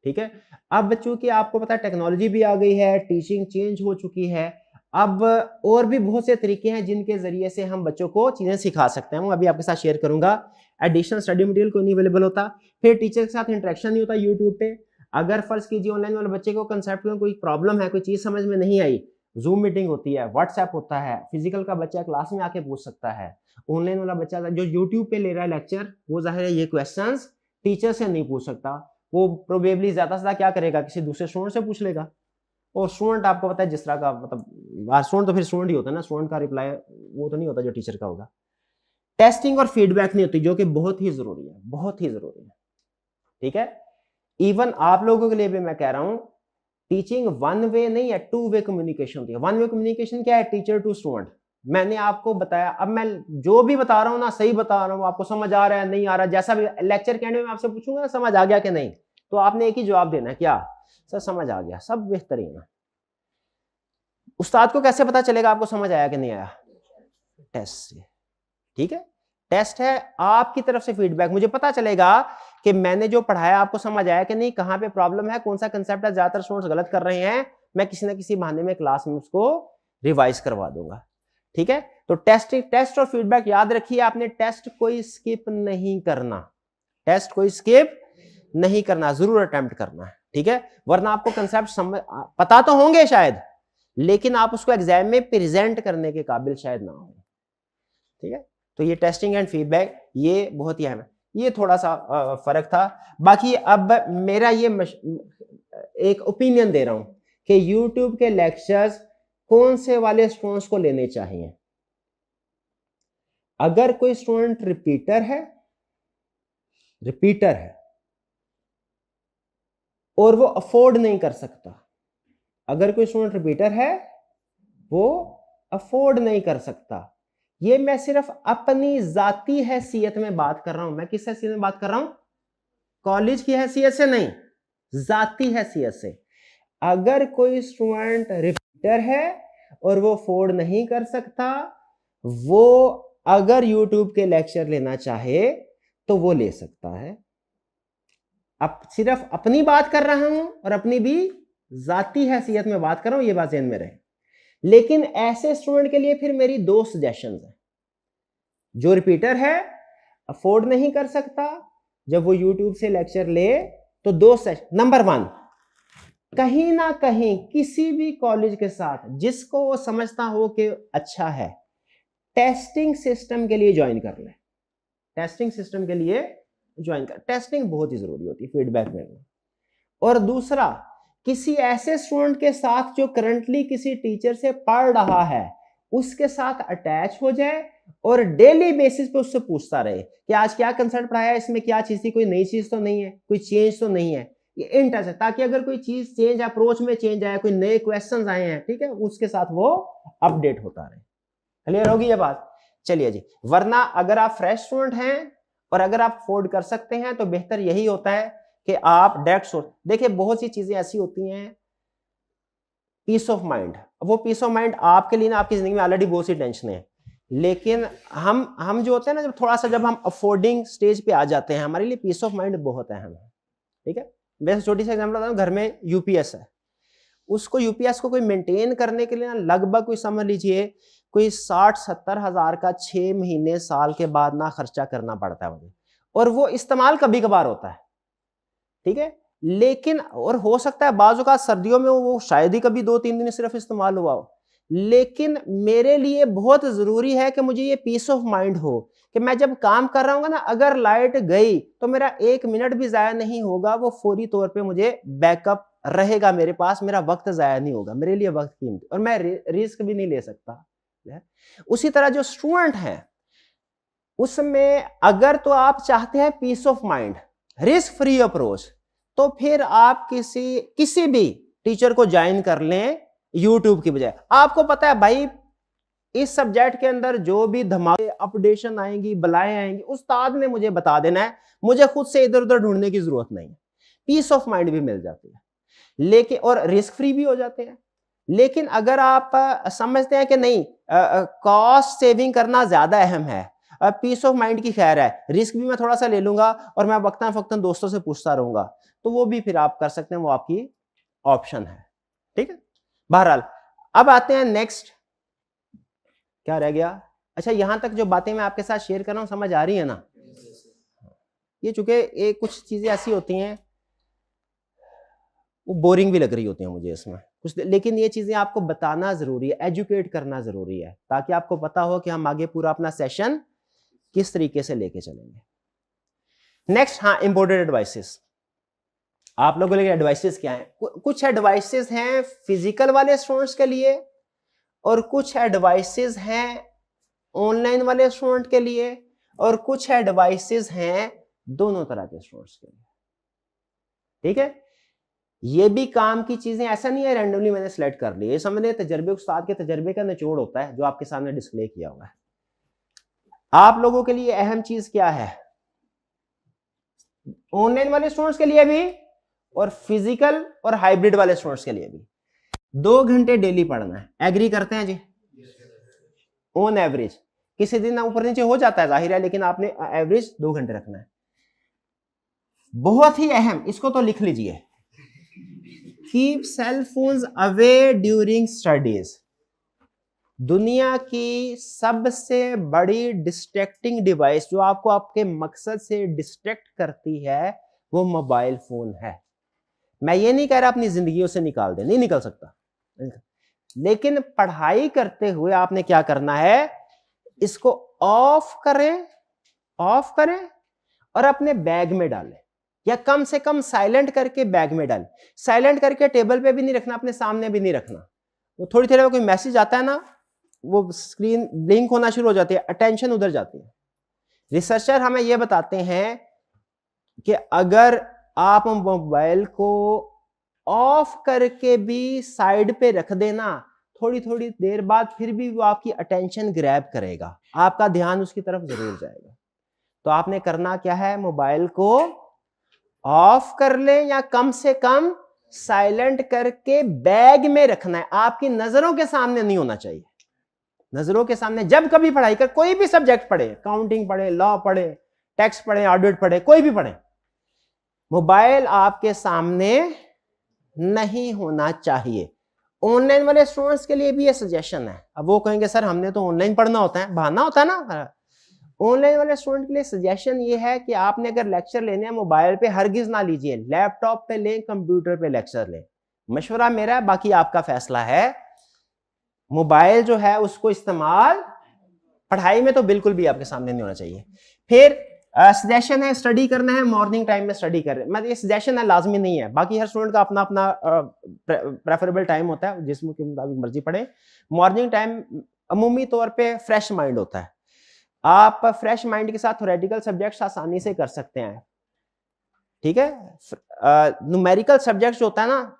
A: ठीक है। अब चूंकि आपको पता है टेक्नोलॉजी भी आ गई है, टीचिंग चेंज हो चुकी है, अब और भी बहुत से तरीके हैं जिनके जरिए से हम बच्चों को चीजें सिखा सकते हैं, वो अभी आपके साथ शेयर करूंगा। एडिशनल स्टडी मटेरियल कोई नहीं अवेलेबल होता, फिर टीचर के साथ इंटरेक्शन नहीं होता यूट्यूब पे। अगर फर्ज कीजिए ऑनलाइन वाले बच्चे को कंसेप्ट में कोई प्रॉब्लम है, कोई चीज समझ में नहीं आई, जूम मीटिंग होती है, व्हाट्सएप होता है, फिजिकल का बच्चा क्लास में आके पूछ सकता है। ऑनलाइन वाला बच्चा जो यूट्यूब पे ले रहा है लेक्चर, वो जाहिर है ये क्वेश्चंस टीचर से नहीं पूछ सकता, वो प्रोबेबली ज्यादा से ज्यादा क्या करेगा, किसी दूसरे स्टूडेंट से पूछ लेगा। और स्टूडेंट आपको पता है जिस तरह का, मतलब स्टूडेंट तो फिर स्टूडेंट ही होता है ना, स्टूडेंट का रिप्लाई वो तो नहीं होता जो टीचर का होगा। टेस्टिंग और फीडबैक नहीं होती, जो कि बहुत ही जरूरी है, बहुत ही जरूरी है, ठीक है। इवन आप लोगों के लिए भी मैं कह रहा हूं, टीचिंग वन वे नहीं है, टू वे कम्युनिकेशन होती है। वन वे कम्युनिकेशन क्या है, टीचर टू स्टूडेंट। मैंने आपको बताया, अब मैं जो भी बता रहा हूं ना सही बता रहा हूं, आपको समझ आ रहा है नहीं आ रहा, जैसा भी लेक्चर के एंड में आपसे पूछूंगा ना समझ आ गया कि नहीं, तो आपने एक ही जवाब देना है, क्या सर समझ आ गया, सब बेहतरीन है। उस्ताद को कैसे पता चलेगा आपको समझ आया कि नहीं आया, टेस्ट से, ठीक है। टेस्ट है आपकी तरफ से फीडबैक, मुझे पता चलेगा कि मैंने जो पढ़ाया आपको समझ आया कि नहीं, कहां पे प्रॉब्लम है, कौन सा कंसेप्ट है, ज्यादातर स्टूडेंट्स गलत कर रहे हैं, मैं किसी ना किसी बहाने में क्लास में उसको रिवाइज करवा दूंगा, ठीक है। तो टेस्ट और फीडबैक याद रखिए आपने, टेस्ट कोई स्किप नहीं करना, टेस्ट कोई स्किप नहीं करना, जरूर अटेम्प्ट करना है, ठीक है। वरना आपको कंसेप्ट समझ पता तो होंगे शायद, लेकिन आप उसको एग्जाम में प्रेजेंट करने के काबिल शायद ना हो, ठीक है। तो ये टेस्टिंग एंड फीडबैक ये बहुत ही अहम है, ये थोड़ा सा फर्क था। बाकी अब मेरा ये एक ओपिनियन दे रहा हूं कि YouTube के लेक्चर्स कौन से वाले स्टूडेंट्स को लेने चाहिए। अगर कोई स्टूडेंट रिपीटर है और वो अफोर्ड नहीं कर सकता, अगर कोई स्टूडेंट रिपीटर है वो अफोर्ड नहीं कर सकता, ये मैं सिर्फ अपनी जाती हैसियत में बात कर रहा हूं। मैं किस हैसियत में बात कर रहा हूं, कॉलेज की हैसियत से नहीं, जाती हैसियत से। अगर कोई स्टूडेंट रिपीटर है और वो अफोर्ड नहीं कर सकता, वो अगर YouTube के लेक्चर लेना चाहे तो वो ले सकता है। अब सिर्फ अपनी बात कर रहा हूं और अपनी भी जाती हैसियत में बात कर रहा हूं, ये बात ध्यान में रहे। लेकिन ऐसे स्टूडेंट के लिए फिर मेरी दो सजेशंस हैं। जो रिपीटर है, अफोर्ड नहीं कर सकता, जब वो YouTube से लेक्चर ले तो दो सेशन। नंबर 1, कहीं ना कहीं किसी भी कॉलेज के साथ जिसको वो समझता हो कि अच्छा है, टेस्टिंग सिस्टम के लिए ज्वाइन कर ले, टेस्टिंग सिस्टम के लिए ज्वाइन कर, टेस्टिंग बहुत ही जरूरी होती है फीडबैक में। और दूसरा, किसी ऐसे स्टूडेंट के साथ जो करंटली किसी टीचर से पढ़ रहा है उसके साथ अटैच हो जाए और डेली बेसिस पे उससे पूछता रहे कि आज क्या कंसेप्ट पढ़ाया, इसमें क्या चीज थी, कोई नई चीज तो नहीं है, कोई चेंज तो नहीं है, ये इन टच है, ताकि अगर कोई चीज चेंज, अप्रोच में चेंज आया, कोई नए क्वेश्चंस आए हैं, ठीक है, उसके साथ वो अपडेट होता रहे। क्लियर होगी ये बात, चलिए जी। वरना अगर आप फ्रेश स्टूडेंट हैं और अगर आप अफोर्ड कर सकते हैं तो बेहतर यही होता है कि आप डायरेक्ट सोर्स, देखिए बहुत सी चीजें ऐसी होती हैं, पीस ऑफ माइंड, वो पीस ऑफ माइंड आपके लिए ना, आपकी जिंदगी में ऑलरेडी बहुत सी टेंशन है, लेकिन हम जो होते हैं ना, जब थोड़ा सा जब हम अफोर्डिंग स्टेज पे आ जाते हैं, हमारे लिए पीस ऑफ माइंड बहुत अहम है, ठीक है। वैसे छोटी सी एग्जांपल बताऊं, घर में यूपीएस है, उसको यूपीएस को कोई मेंटेन करने के लिए ना लगभग कोई समझ लीजिए कोई 60-70 हजार का 6 महीने साल के बाद ना खर्चा करना पड़ता है मुझे, और वो इस्तेमाल कभी कभार होता है, ठीक है। लेकिन और हो सकता है बाजू का सर्दियों में वो शायद ही कभी 2-3 दिन सिर्फ इस्तेमाल हुआ हो, लेकिन मेरे लिए बहुत जरूरी है कि मुझे ये पीस ऑफ माइंड हो कि मैं जब काम कर रहा हूँ ना, अगर लाइट गई तो मेरा 1 मिनट भी जाया नहीं होगा, वो फौरी तौर पे मुझे बैकअप रहेगा मेरे पास, मेरा वक्त जाया नहीं होगा, मेरे लिए वक्त कीमती, और मैं रिस्क भी नहीं ले सकता। उसी तरह जो स्टूडेंट है उसमें अगर तो आप चाहते हैं peace of mind, risk free approach, तो फिर आप किसी भी टीचर को ज्वाइन कर लें यूट्यूब की बजाय। आपको पता है भाई इस सब्जेक्ट के अंदर जो भी धमाके अपडेशन आएंगी, बलाएं आएंगी, उस्ताद ने मुझे बता देना है, मुझे खुद से इधर उधर ढूंढने की जरूरत नहीं है। पीस ऑफ माइंड भी मिल जाती है, लेकिन और रिस्क फ्री भी हो जाते हैं। लेकिन अगर आप समझते हैं कि नहीं, कॉस्ट सेविंग करना ज्यादा अहम है, पीस ऑफ माइंड की खैर है, रिस्क भी मैं थोड़ा सा ले लूंगा और मैं वक्तन फक्तन दोस्तों से पूछता रहूंगा, तो वो भी फिर आप कर सकते हैं, वो आपकी ऑप्शन है। ठीक है, बहरहाल अब आते हैं नेक्स्ट। क्या रह गया? अच्छा, यहां तक जो बातें मैं आपके साथ शेयर कर रहा हूं समझ आ रही है ना? ये चूंकि ये कुछ चीजें ऐसी होती हैं वो बोरिंग भी लग रही होती हैं मुझे इसमें कुछ, लेकिन ये चीजें आपको बताना जरूरी है, एजुकेट करना जरूरी है, ताकि आपको पता हो कि हम आगे पूरा अपना सेशन किस तरीके से लेके चलेंगे। नेक्स्ट, हाँ, इंपोर्टेड एडवाइसेस। आप लोगों के लिए एडवाइसेस क्या है? कुछ एडवाइसेस हैं फिजिकल वाले स्टूडेंट्स के लिए और कुछ एडवाइसेस हैं ऑनलाइन वाले स्टूडेंट के लिए और कुछ एडवाइसेस हैं दोनों तरह के स्टूडेंट्स के लिए। ठीक है, ये भी काम की चीजें, ऐसा नहीं है रैंडमली मैंने सिलेक्ट कर ली, ये समझ लें तजर्बे, उस्ताद के तजर्बे का निचोड़ होता है जो आपके सामने डिस्प्ले किया हुआ है। आप लोगों के लिए अहम चीज क्या है? ऑनलाइन वाले स्टूडेंट्स के लिए भी और फिजिकल और हाइब्रिड वाले स्टूडेंट्स के लिए भी 2 घंटे डेली पढ़ना है। एग्री करते हैं जी? ऑन एवरेज, किसी दिन ऊपर नीचे हो जाता है जाहिर है, लेकिन आपने एवरेज 2 घंटे रखना है। बहुत ही अहम, इसको तो लिख लीजिए, keep cell phones away during studies. दुनिया की सबसे बड़ी डिस्ट्रैक्टिंग डिवाइस जो आपको आपके मकसद से डिस्ट्रैक्ट करती है वो मोबाइल फोन है। मैं ये नहीं कह रहा अपनी जिंदगियों से निकाल दे, नहीं निकल सकता, लेकिन पढ़ाई करते हुए आपने क्या करना है, इसको ऑफ करें और अपने बैग में डालें, या कम से कम साइलेंट करके बैग में डालें। साइलेंट करके टेबल पे भी नहीं रखना, अपने सामने भी नहीं रखना। वो थोड़ी देर में कोई मैसेज आता है ना, वो स्क्रीन ब्लिंक होना शुरू हो जाती है, अटेंशन उधर जाती है। रिसर्चर हमें यह बताते हैं कि अगर आप मोबाइल को ऑफ करके भी साइड पे रख देना, थोड़ी थोड़ी देर बाद फिर भी वो आपकी अटेंशन ग्रैब करेगा, आपका ध्यान उसकी तरफ जरूर जाएगा। तो आपने करना क्या है, मोबाइल को ऑफ कर लें या कम से कम साइलेंट करके बैग में रखना है, आपकी नजरों के सामने नहीं होना चाहिए। नजरों के सामने जब कभी पढ़ाई कर, कोई भी सब्जेक्ट पढ़े, काउंटिंग पढ़े, लॉ पढ़े, टैक्स पढ़े, ऑडिट पढ़े, कोई भी पढ़े, मोबाइल आपके सामने नहीं होना चाहिए। ऑनलाइन वाले स्टूडेंट्स के लिए भी ये सजेशन है। अब वो कहेंगे सर हमने तो ऑनलाइन पढ़ना होता है, बहाना होता है ना। ऑनलाइन वाले स्टूडेंट के लिए सजेशन ये है कि आपने अगर लेक्चर लेने हैं मोबाइल पे हरगिज ना लीजिए, लैपटॉप पे लें, कंप्यूटर पे लेक्चर लें। मशवरा मेरा है, बाकी आपका फैसला है। मोबाइल जो है उसको इस्तेमाल पढ़ाई में तो बिल्कुल भी आपके सामने नहीं होना चाहिए। फिर सजेशन है स्टडी करना है मॉर्निंग टाइम में स्टडी कर रहे हैं, मतलब ये सजेशन है, लाजमी नहीं है। बाकी हर स्टूडेंट का अपना अपना प्रेफरेबल टाइम होता है, जिसमें के मुताबिक मर्जी पढ़े। मॉर्निंग टाइम अमूमी तौर पे फ्रेश माइंड होता है, आप फ्रेश माइंड के साथ थ्योरेटिकल सब्जेक्ट्स आसानी से कर सकते हैं। ठीक है, न्यूमेरिकल सब्जेक्ट जो होता है ना,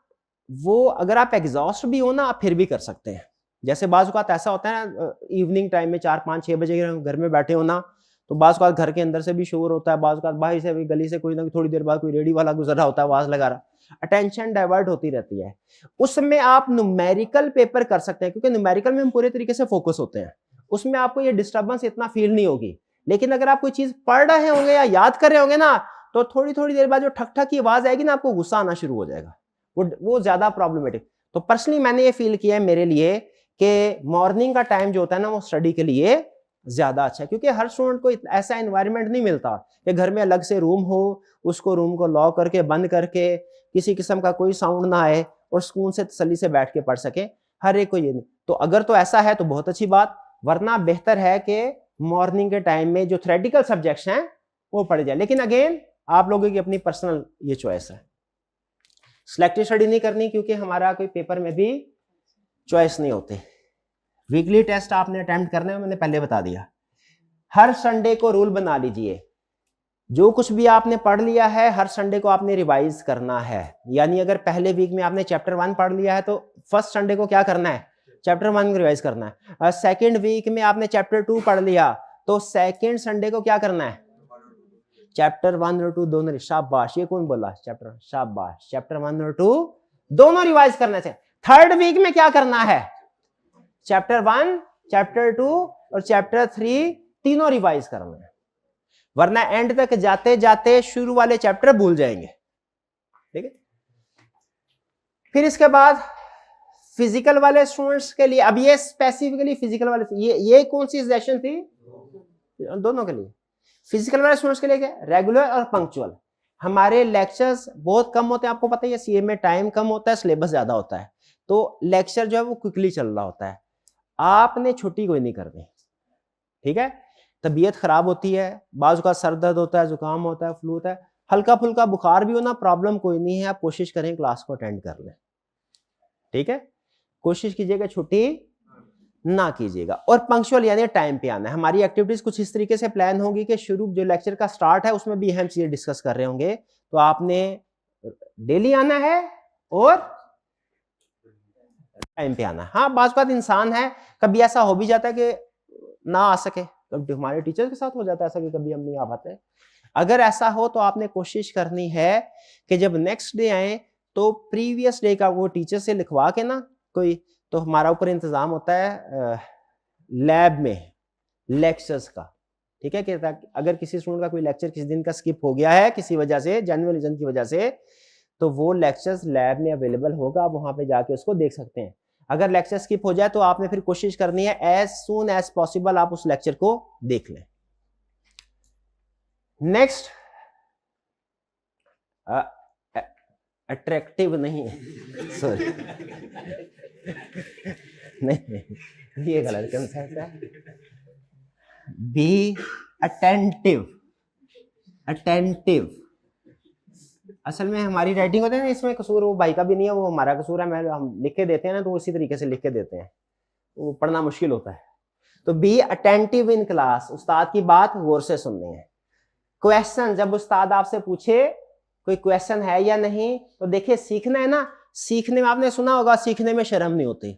A: वो अगर आप एग्जॉस्ट भी हो ना, आप फिर भी कर सकते हैं। जैसे बाज़ औक़ात ऐसा होता है ना, इवनिंग टाइम में 4, 5, 6 बजे घर में बैठे हो ना, तो बाज़ औक़ात घर के अंदर से भी शोर होता है, बाज़ औक़ात बाहर से भी गली से कोई ना थोड़ी देर बाद कोई रेडी वाला गुजर रहा होता है, आवाज़ लगा रहा, अटेंशन डाइवर्ट होती रहती है। उसमें आप न्यूमेरिकल पेपर कर सकते हैं, क्योंकि न्यूमेरिकल में हम पूरे तरीके से फोकस होते हैं, उसमें आपको ये डिस्टर्बेंस इतना फील नहीं होगी। लेकिन अगर आप कोई चीज पढ़ रहे होंगे या याद कर रहे होंगे ना, तो थोड़ी थोड़ी देर बाद जो ठक ठक की आवाज आएगी ना, आपको गुस्सा आना शुरू हो जाएगा, वो ज्यादा प्रॉब्लमेटिक। तो पर्सनली मैंने ये फील किया है मेरे लिए कि मॉर्निंग का टाइम जो होता है ना, वो स्टडी के लिए ज्यादा अच्छा है, क्योंकि हर स्टूडेंट को ऐसा एनवायरनमेंट नहीं मिलता कि घर में अलग से रूम हो, उसको रूम को लॉक करके बंद करके किसी किस्म का कोई साउंड ना आए और सुकून से तसल्ली से बैठ के पढ़ सके। हर एक को ये नहीं। तो अगर तो ऐसा है तो बहुत अच्छी बात, वरना बेहतर है कि मॉर्निंग के टाइम में जो थ्योरेटिकल सब्जेक्ट्स हैं वो पढ़े जाए। लेकिन अगेन आप लोगों की अपनी पर्सनल ये चॉइस है। सिलेक्टिव स्टडी नहीं करनी, क्योंकि हमारा कोई पेपर में भी चॉइस नहीं होती। वीकली टेस्ट आपने अटेम्प्ट करने में, मैंने पहले बता दिया। हर संडे को रूल बना लीजिए जो कुछ भी आपने पढ़ लिया है हर संडे को आपने रिवाइज करना है। यानी अगर पहले वीक में आपने चैप्टर 1 पढ़ लिया है तो फर्स्ट संडे को क्या करना है, चैप्टर 1 को रिवाइज करना है। सेकंड वीक में आपने चैप्टर 2 पढ़ लिया तो सेकंड संडे को क्या करना है, चैप्टर 1 और 2 दोनों। शाबाश, ये कौन बोला चैप्टर, शाबाश, चैप्टर 1 और 2 दोनों रिवाइज करना चाहिए। थर्ड वीक में क्या करना है, चैप्टर 1, चैप्टर 2 और चैप्टर 3 तीनों रिवाइज करना है, वरना एंड तक जाते जाते शुरू वाले चैप्टर भूल जाएंगे। ठीक है। फिर इसके बाद फिजिकल वाले स्टूडेंट्स के लिए, अब ये स्पेसिफिकली फिजिकल वाले, ये कौन सी सेशन थी, दोनों के लिए। फिजिकल वाले स्टूडेंट्स के लिए क्या, रेगुलर और पंक्चुअल। हमारे लेक्चर्स बहुत कम होते हैं, आपको पता ही है, सीए में टाइम कम होता है, सिलेबस ज्यादा होता है, तो लेक्चर जो है वो क्विकली चल रहा होता है। आपने छुट्टी कोई नहीं करनी, ठीक है। तबीयत खराब होती है, बाजू का सर दर्द होता है, जुकाम होता है, फ्लू होता है, हल्का फुल्का बुखार भी होना, प्रॉब्लम कोई नहीं है, आप कोशिश करें क्लास को अटेंड कर लें, ठीक है। कोशिश कीजिएगा छुट्टी ना कीजिएगा, और पंक्चुअल यानी टाइम पे आना है। हमारी एक्टिविटीज कुछ इस तरीके से प्लान होगी कि शुरू जो लेक्चर का स्टार्ट है उसमें भी अहम चीजें डिस्कस कर रहे होंगे, तो आपने डेली आना है और टाइम पे आना है। हाँ, बात बात इंसान है, कभी ऐसा हो भी जाता है कि ना आ सके, कभी हमारे टीचर के साथ हो जाता है ऐसा कि कभी हम नहीं आ पाते। अगर ऐसा हो तो आपने कोशिश करनी है कि जब नेक्स्ट डे आए तो प्रीवियस डे का वो टीचर से लिखवा के ना कोई, तो हमारा ऊपर इंतजाम होता है लैब में लेक्चर्स का, ठीक है, कि अगर किसी स्टूडेंट का कोई लेक्चर किसी दिन का स्किप हो गया है किसी वजह से, जेन्युइन रीजन की वजह से, तो वो लेक्चर्स लैब में अवेलेबल होगा, आप वहां पे जाके उसको देख सकते हैं। अगर लेक्चर स्किप हो जाए तो आपने फिर कोशिश करनी है एज सून एज पॉसिबल आप उस लेक्चर को देख लें। नेक्स्ट, अट्रैक्टिव नहीं सॉरी नहीं, ये गलत कंसेप्ट है। Be attentive, attentive. असल में हमारी राइटिंग होती है ना, इसमें कसूर वो भाई का भी नहीं है, वो हमारा कसूर है। हम लिख के देते हैं ना तो उसी तरीके से लिख के देते हैं, वो पढ़ना मुश्किल होता है। तो बी अटेंटिव इन क्लास, उस्ताद की बात गौर से सुननी है। क्वेश्चन, जब उस्ताद आपसे पूछे कोई क्वेश्चन है या नहीं, तो देखिए सीखना है ना, सीखने में आपने सुना होगा सीखने में शर्म नहीं होती,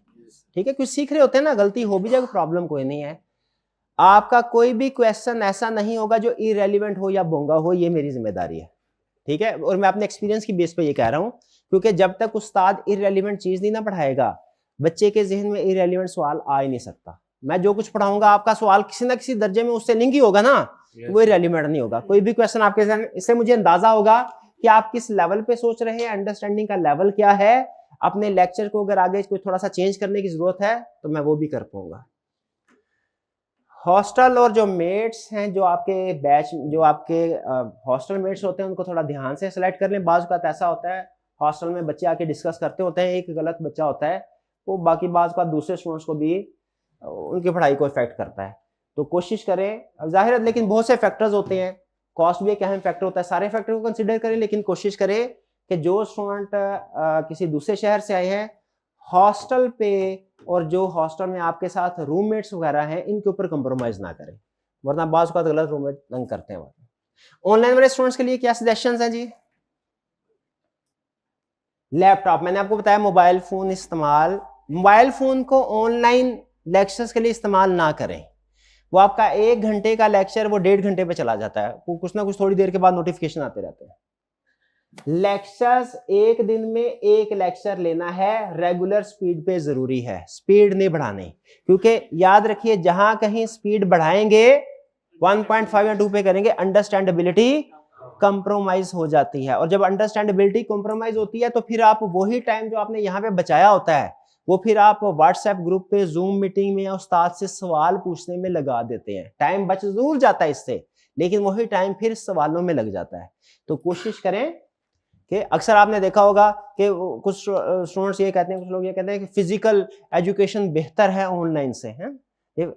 A: ठीक है, कुछ सीख रहे होते हैं ना, गलती हो भी जाए प्रॉब्लम कोई नहीं है। आपका कोई भी क्वेश्चन ऐसा नहीं होगा जो इरेलीवेंट हो या बोंगा हो, ये मेरी जिम्मेदारी है, ठीक है। और मैं अपने एक्सपीरियंस की बेस पे ये कह रहा हूं, क्योंकि जब तक उस्ताद इरेलीवेंट चीज नहीं ना पढ़ाएगा, बच्चे के जहन में इरेलीवेंट सवाल आ ही नहीं सकता। मैं जो कुछ पढ़ाऊंगा आपका सवाल किसी ना किसी दर्जे में उससे लिंक ही होगा ना, वो इरेलीवेंट नहीं होगा। कोई भी क्वेश्चन आपके जहन, इससे मुझे अंदाजा होगा कि आप किस लेवल पे सोच रहे हैं, अंडरस्टैंडिंग का लेवल क्या है। अपने लेक्चर को अगर आगे कोई थोड़ा सा चेंज करने की जरूरत है तो मैं वो भी कर पाऊंगा। हॉस्टल और जो मेट्स हैं, जो आपके बैच, जो आपके हॉस्टल मेट्स होते हैं, उनको थोड़ा ध्यान से सेलेक्ट कर लें। बाज़ का ऐसा होता है हॉस्टल में बच्चे आके डिस्कस करते होते हैं, एक गलत बच्चा होता है वो बाकी बाज़ का दूसरे स्टूडेंट्स को भी उनकी पढ़ाई को इफेक्ट करता है। तो कोशिश करें, जाहिर है लेकिन बहुत से फैक्टर्स होते हैं, कॉस्ट भी एक अहम फैक्टर होता है, सारे फैक्टर को कंसिडर करें, लेकिन कोशिश करें कि जो स्टूडेंट किसी दूसरे शहर से आए हैं, हॉस्टल पे और जो हॉस्टल में आपके साथ रूममेट्स वगैरह हैं, इनके ऊपर कंप्रोमाइज ना करें, वरना बाज़ का गलत रूममेट तंग करते हैं। ऑनलाइन वाले स्टूडेंट्स के लिए क्या सजेशंस हैं जी? लैपटॉप, मैंने आपको बताया मोबाइल फोन इस्तेमाल, मोबाइल फोन को ऑनलाइन लेक्चर्स के लिए इस्तेमाल ना करें। वो आपका 1 घंटे का लेक्चर वो 1.5 घंटे पे चला जाता है, वो कुछ ना कुछ थोड़ी देर के बाद नोटिफिकेशन आते रहते हैं। लेक्चर्स एक दिन में एक लेक्चर लेना है, रेगुलर स्पीड पे जरूरी है, स्पीड नहीं बढ़ानी, क्योंकि याद रखिए जहां कहीं स्पीड बढ़ाएंगे 1.5 या 2 पे करेंगे, अंडरस्टैंडेबिलिटी कंप्रोमाइज हो जाती है, और जब अंडरस्टैंडेबिलिटी कंप्रोमाइज होती है तो फिर आप वही टाइम जो आपने यहाँ पे बचाया होता है वो फिर आप व्हाट्सएप ग्रुप पे, जूम मीटिंग में या उस्ताद से सवाल पूछने में लगा देते हैं। टाइम बच जरूर जाता है इससे, लेकिन वही टाइम फिर सवालों में लग जाता है। तो कोशिश करें कि, अक्सर आपने देखा होगा कि कुछ स्टूडेंट्स ये कहते हैं, कुछ लोग ये कहते हैं कि फिजिकल एजुकेशन बेहतर है ऑनलाइन से, है,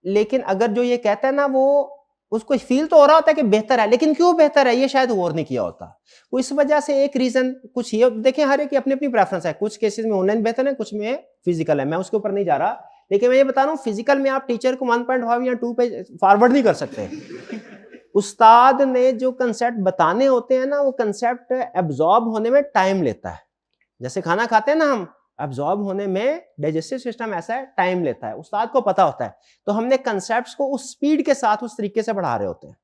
A: लेकिन अगर जो ये कहता है ना, वो उसको फील तो हो रहा होता है कि बेहतर है, लेकिन क्यों बेहतर है ये शायद गौर नहीं किया होता। वो इस वजह से एक रीजन कुछ ये, देखिए हर एक की अपनी अपनी प्रेफरेंस है, कुछ केसेस में ऑनलाइन बेहतर है, कुछ में फिजिकल है, मैं उसके ऊपर नहीं जा रहा, लेकिन मैं ये बता रहा हूँ फिजिकल में आप टीचर को 1.5 या 2 पे फॉरवर्ड नहीं कर सकते, उस्ताद ने जो कंसेप्ट बताने होते हैं ना, वो कंसेप्ट एब्जॉर्ब होने में टाइम लेता है। जैसे खाना खाते हैं ना हम, एब्जॉर्ब होने में डाइजेस्टिव सिस्टम ऐसा है, टाइम लेता है, उस्ताद को पता होता है। तो हमने कंसेप्ट्स को उस स्पीड के साथ उस तरीके से पढ़ा रहे होते हैं,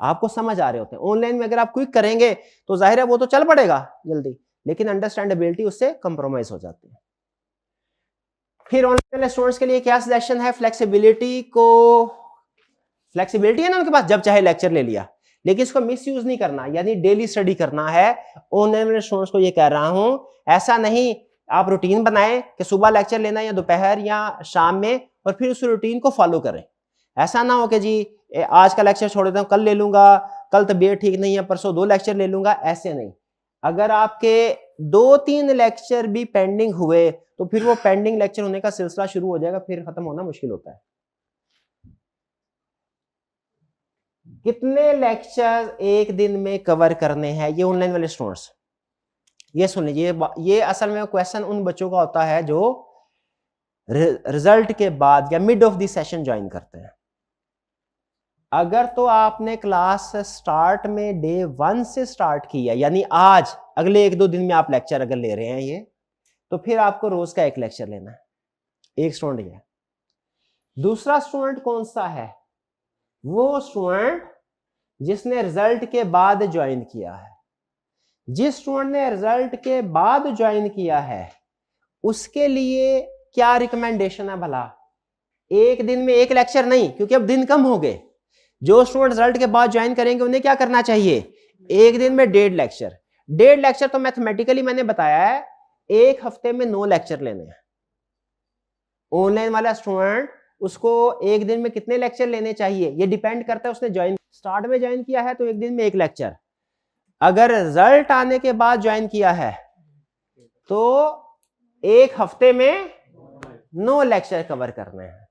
A: आपको समझ आ रहे होते हैं। ऑनलाइन में अगर आप क्विक करेंगे तो जाहिर है वो तो चल पड़ेगा जल्दी, लेकिन अंडरस्टैंडेबिलिटी उससे कंप्रोमाइज हो जाती है। फिर ऑनलाइन वाले स्टूडेंट्स के लिए क्या सजेशन है? फ्लेक्सिबिलिटी है ना उनके पास, जब चाहे लेक्चर ले लिया, लेकिन इसको मिस यूज नहीं करना, यानी डेली स्टडी करना है। ऑनलाइन वाले स्टूडेंट्स को ये कह रहा हूं, ऐसा नहीं आप रूटीन बनाएं कि सुबह लेक्चर लेना या दोपहर या शाम में, और फिर उस रूटीन को फॉलो करें। ऐसा ना हो कि जी आज का लेक्चर छोड़ देता हूं, कल ले लूंगा, कल तबीयत ठीक नहीं है, परसों 2 लेक्चर ले लूंगा, ऐसे नहीं। अगर आपके 2-3 लेक्चर भी पेंडिंग हुए तो फिर वो पेंडिंग लेक्चर होने का सिलसिला शुरू हो जाएगा, फिर खत्म होना मुश्किल होता है। कितने लेक्चर एक दिन में कवर करने हैं ये ऑनलाइन वाले स्टूडेंट्स? ये सुन लीजिए, ये असल में क्वेश्चन उन बच्चों का होता है जो रिजल्ट के बाद या mid of the session join करते हैं। अगर तो आपने क्लास स्टार्ट में डे 1 से स्टार्ट किया, यानी आज अगले 1-2 दिन में आप लेक्चर अगर ले रहे हैं ये, तो फिर आपको रोज का 1 लेक्चर लेना है। एक स्टूडेंट है। दूसरा स्टूडेंट कौन सा है? वो स्टूडेंट जिसने रिजल्ट के बाद ज्वाइन किया है। जिस स्टूडेंट ने रिजल्ट के बाद ज्वाइन किया है उसके लिए क्या रिकमेंडेशन है भला? एक दिन में 1 लेक्चर नहीं, क्योंकि अब दिन कम हो गए। जो स्टूडेंट रिजल्ट के बाद ज्वाइन करेंगे उन्हें क्या करना चाहिए? एक दिन में 1.5 लेक्चर। 1.5 लेक्चर तो मैथमेटिकली मैंने बताया है 1 हफ्ते में 9 लेक्चर लेने हैं। ऑनलाइन वाला स्टूडेंट उसको एक दिन में कितने लेक्चर लेने चाहिए ये डिपेंड करता है उसने स्टार्ट में ज्वाइन किया है तो एक दिन में 1 लेक्चर, अगर रिजल्ट आने के बाद ज्वाइन किया है तो 1 हफ्ते में 9 लेक्चर कवर करने हैं,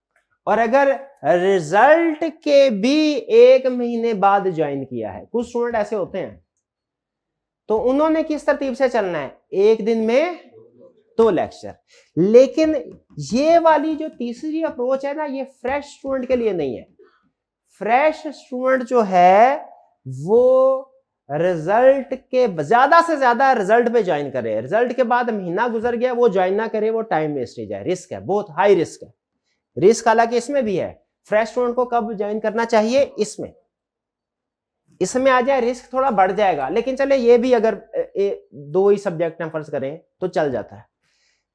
A: और अगर रिजल्ट के भी 1 महीने बाद ज्वाइन किया है, कुछ स्टूडेंट ऐसे होते हैं, तो उन्होंने किस तरतीब से चलना है? एक दिन में 2 लेक्चर। लेकिन ये वाली जो तीसरी अप्रोच है ना, ये फ्रेश स्टूडेंट के लिए नहीं है। फ्रेश स्टूडेंट जो है वो रिजल्ट के ज्यादा से ज्यादा रिजल्ट पे ज्वाइन करे। रिजल्ट के बाद महीना गुजर गया वो ज्वाइन ना करे, वो टाइम वेस्ट ही जाए, रिस्क है, बहुत हाई रिस्क है। रिस्क हालांकि इसमें भी है। फ्रेश स्टूडेंट को कब ज्वाइन करना चाहिए? इसमें आ जाए रिस्क थोड़ा बढ़ जाएगा, लेकिन चले ये भी अगर 2 ही सब्जेक्ट में फर्ज करें तो चल जाता है,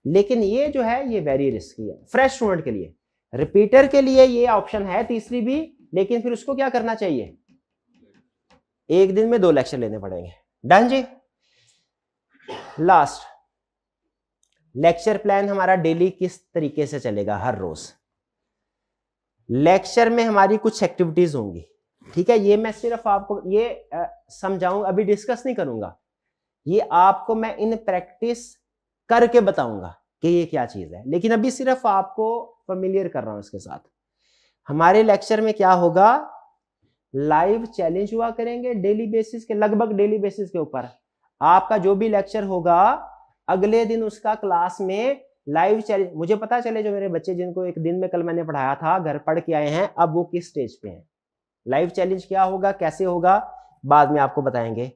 A: लेकिन ये जो है ये वेरी रिस्की है फ्रेश स्टूडेंट के लिए। रिपीटर के लिए ये ऑप्शन है तीसरी भी, लेकिन फिर उसको क्या करना चाहिए? एक दिन में 2 लेक्चर लेने पड़ेंगे। डन जी। लास्ट, लेक्चर प्लान हमारा डेली किस तरीके से चलेगा? हर रोज लेक्चर में हमारी कुछ एक्टिविटीज होंगी, ठीक है? ये मैं सिर्फ आपको ये समझाऊंगा, अभी डिस्कस नहीं करूंगा, ये आपको मैं इन प्रैक्टिस करके बताऊंगा कि ये क्या चीज है, लेकिन अभी सिर्फ आपको फेमिलियर कर रहा हूं इसके साथ। हमारे लेक्चर में क्या होगा? लाइव चैलेंज हुआ करेंगे डेली बेसिस के, लगभग डेली बेसिस के ऊपर। आपका जो भी लेक्चर होगा अगले दिन उसका क्लास में लाइव चैलेंज, मुझे पता चले जो मेरे बच्चे जिनको एक दिन में कल मैंने पढ़ाया था घर पढ़ के आए हैं, अब वो किस स्टेज पे हैं। लाइव चैलेंज क्या होगा, कैसे होगा, बाद में आपको बताएंगे।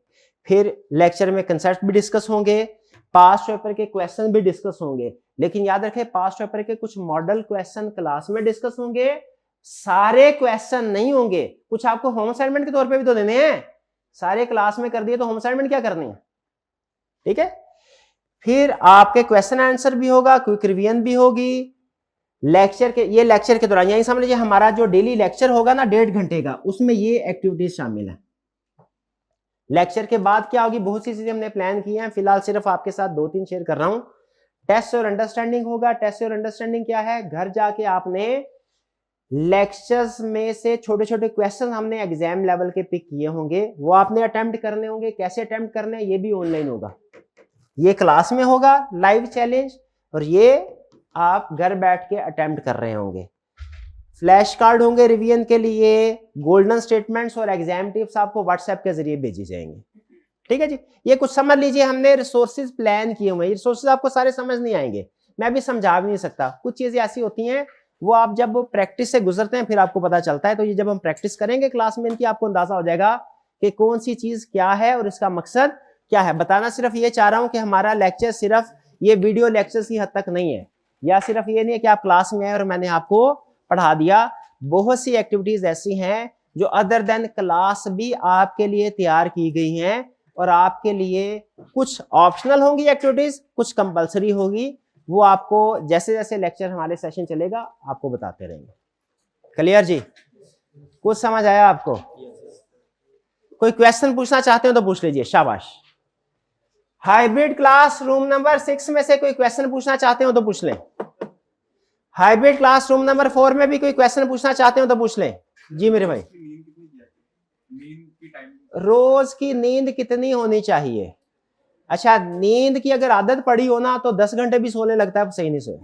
A: फिर लेक्चर में कंसेप्ट भी डिस्कस होंगे, पास्ट पेपर के क्वेश्चन भी डिस्कस होंगे, लेकिन याद रखें पास्ट पेपर के कुछ मॉडल क्वेश्चन क्लास में डिस्कस होंगे, सारे क्वेश्चन नहीं होंगे। कुछ आपको होम असाइनमेंट के तौर पे भी तो देने हैं, सारे क्लास में कर दिए तो होम असाइनमेंट क्या करनी है, ठीक है? फिर आपके क्वेश्चन आंसर भी होगा, क्विक रिवीजन भी होगी। लेक्चर के दौरान यही समझ लीजिए हमारा जो डेली लेक्चर होगा ना 1.5 घंटे का, उसमें ये एक्टिविटीज शामिल है। लेक्चर के बाद क्या होगी? बहुत सी चीजें हमने प्लान की हैं, फिलहाल सिर्फ आपके साथ 2-3 शेयर कर रहा हूं। टेस्ट और अंडरस्टैंडिंग होगा। टेस्ट और अंडरस्टैंडिंग क्या है? घर जाके आपने लेक्चर्स में से छोटे छोटे क्वेश्चन हमने एग्जाम लेवल के पिक किए होंगे, वो आपने अटेम्प्ट करने होंगे। कैसे अटेम्प्ट करने हैं ये भी ऑनलाइन होगा, ये क्लास में होगा लाइव चैलेंज, और ये आप घर बैठ के अटेम्प्ट कर रहे होंगे। फ्लैश कार्ड होंगे रिवीजन के लिए, गोल्डन स्टेटमेंट्स और एग्जाम टिप्स आपको व्हाट्सएप के जरिए भेजी जाएंगे, ठीक है जी। ये कुछ समझ लीजिए हमने रिसोर्सेज प्लान किए हुए हैं। रिसोर्सेज आपको सारे समझ नहीं आएंगे, मैं भी समझा भी नहीं सकता, कुछ चीजें ऐसी होती हैं वो आप जब प्रैक्टिस से गुजरते हैं फिर आपको पता चलता है। तो ये जब हम प्रैक्टिस करेंगे क्लास में इनकी, आपको अंदाजा हो जाएगा कि कौन सी चीज क्या है और इसका मकसद क्या है। बताना सिर्फ ये चाह रहा हूं कि हमारा लेक्चर सिर्फ ये वीडियो लेक्चर्स की हद तक नहीं है, या सिर्फ ये नहीं है कि आप क्लास में आए और मैंने आपको पढ़ा दिया। बहुत सी एक्टिविटीज ऐसी हैं जो अदर देन क्लास भी आपके लिए तैयार की गई हैं, और आपके लिए कुछ ऑप्शनल होंगी एक्टिविटीज, कुछ कंपलसरी होगी। वो आपको जैसे जैसे लेक्चर हमारे सेशन चलेगा आपको बताते रहेंगे। क्लियर जी? कुछ समझ आया आपको? कोई क्वेश्चन पूछना चाहते हो तो पूछ लीजिए, शाबाश। हाइब्रिड क्लास रूम नंबर 6 में से कोई क्वेश्चन पूछना चाहते हो तो पूछ लें। हाइब्रिड क्लास रूम नंबर 4 में भी कोई क्वेश्चन पूछना चाहते हो तो पूछ लें। जी मेरे भाई, रोज की नींद कितनी होनी चाहिए? अच्छा, नींद की अगर आदत पड़ी हो ना तो 10 घंटे भी सोने लगता है, सही नहीं सोए,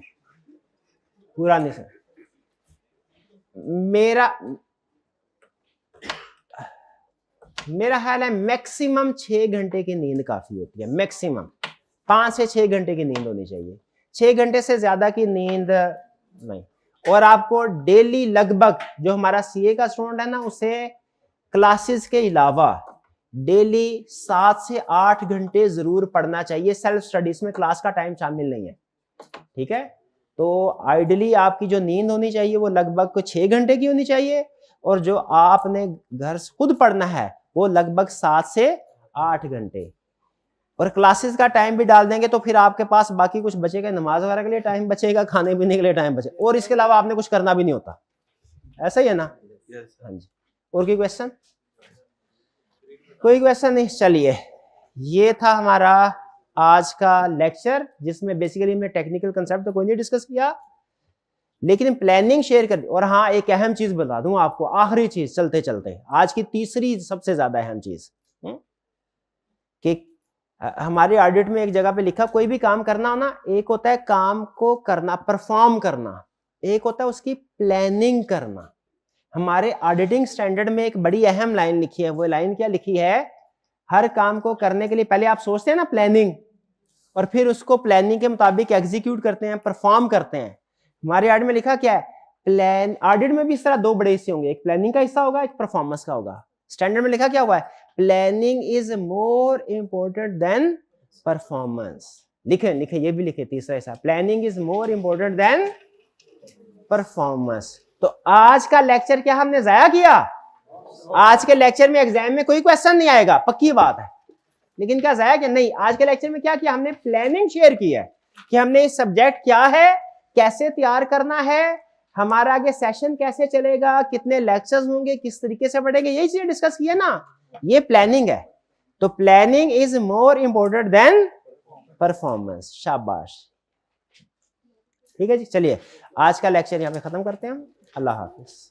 A: पूरा नहीं सोए। मेरा ख्याल है मैक्सिमम 6 घंटे की नींद काफी होती है। मैक्सिमम 5 से 6 घंटे की नींद होनी चाहिए, 6 घंटे से ज्यादा की नींद नहीं। और आपको डेली लगभग, जो हमारा सीए का स्टूडेंट है ना, उसे क्लासेस के अलावा डेली 7 से 8 घंटे जरूर पढ़ना चाहिए। सेल्फ स्टडीज में क्लास का टाइम शामिल नहीं है, ठीक है? तो आइडियली आपकी जो नींद होनी चाहिए वो लगभग 6 घंटे की होनी चाहिए, और जो आपने घर खुद पढ़ना है वो लगभग 7 से 8 घंटे। और क्लासेस का टाइम भी डाल देंगे तो फिर आपके पास बाकी कुछ बचेगा, नमाज वगैरह के लिए टाइम बचेगा, खाने पीने के लिए टाइम बचेगा, और इसके अलावा आपने कुछ करना भी नहीं होता। ऐसा ही है ना? हाँ जी। और कोई क्वेश्चन? कोई क्वेश्चन नहीं? चलिए, ये था हमारा आज का लेक्चर, जिसमें बेसिकली हमने टेक्निकल कंसेप्ट तो कोई नहीं डिस्कस किया, लेकिन प्लानिंग शेयर कर दी। और हाँ, एक अहम चीज बता दूं आपको, आखिरी चीज चलते चलते, आज की तीसरी सबसे ज्यादा अहम चीज, कि हमारे ऑडिट में एक जगह पे लिखा, कोई भी काम करना हो ना, एक होता है काम को करना, परफॉर्म करना, एक होता है उसकी प्लानिंग करना। हमारे ऑडिटिंग स्टैंडर्ड में एक बड़ी अहम लाइन लिखी है। वो लाइन क्या लिखी है? हर काम को करने के लिए पहले आप सोचते हैं ना प्लानिंग, और फिर उसको प्लानिंग के मुताबिक एग्जीक्यूट करते हैं, परफॉर्म करते हैं। हमारे ऑडिट में लिखा क्या है? प्लान। ऑडिट में भी इस तरह दो बड़े हिस्से होंगे, एक प्लानिंग का हिस्सा होगा, एक परफॉर्मेंस का होगा। स्टैंडर्ड में लिखा क्या हुआ है? Planning is more important than performance. लिखे लिखे, ये भी लिखे तीसरा हिस्सा, planning is more important than performance. तो आज का लेक्चर क्या हमने जाया किया? आज के लेक्चर में एग्जाम में कोई क्वेश्चन नहीं आएगा, पक्की बात है, लेकिन क्या जाया कि नहीं? आज के लेक्चर में क्या किया हमने? प्लानिंग शेयर की है कि हमने इस सब्जेक्ट क्या है, कैसे तैयार करना है, हमारा आगे सेशन कैसे चलेगा, कितने लेक्चर्स होंगे, किस तरीके से पढ़ेंगे, यही चीजें डिस्कस किया ना। ये प्लानिंग है। तो planning is more important than performance. शाबाश, ठीक है जी। चलिए, आज का लेक्चर यहां पे खत्म करते हैं हम। अल्लाह हाफिज।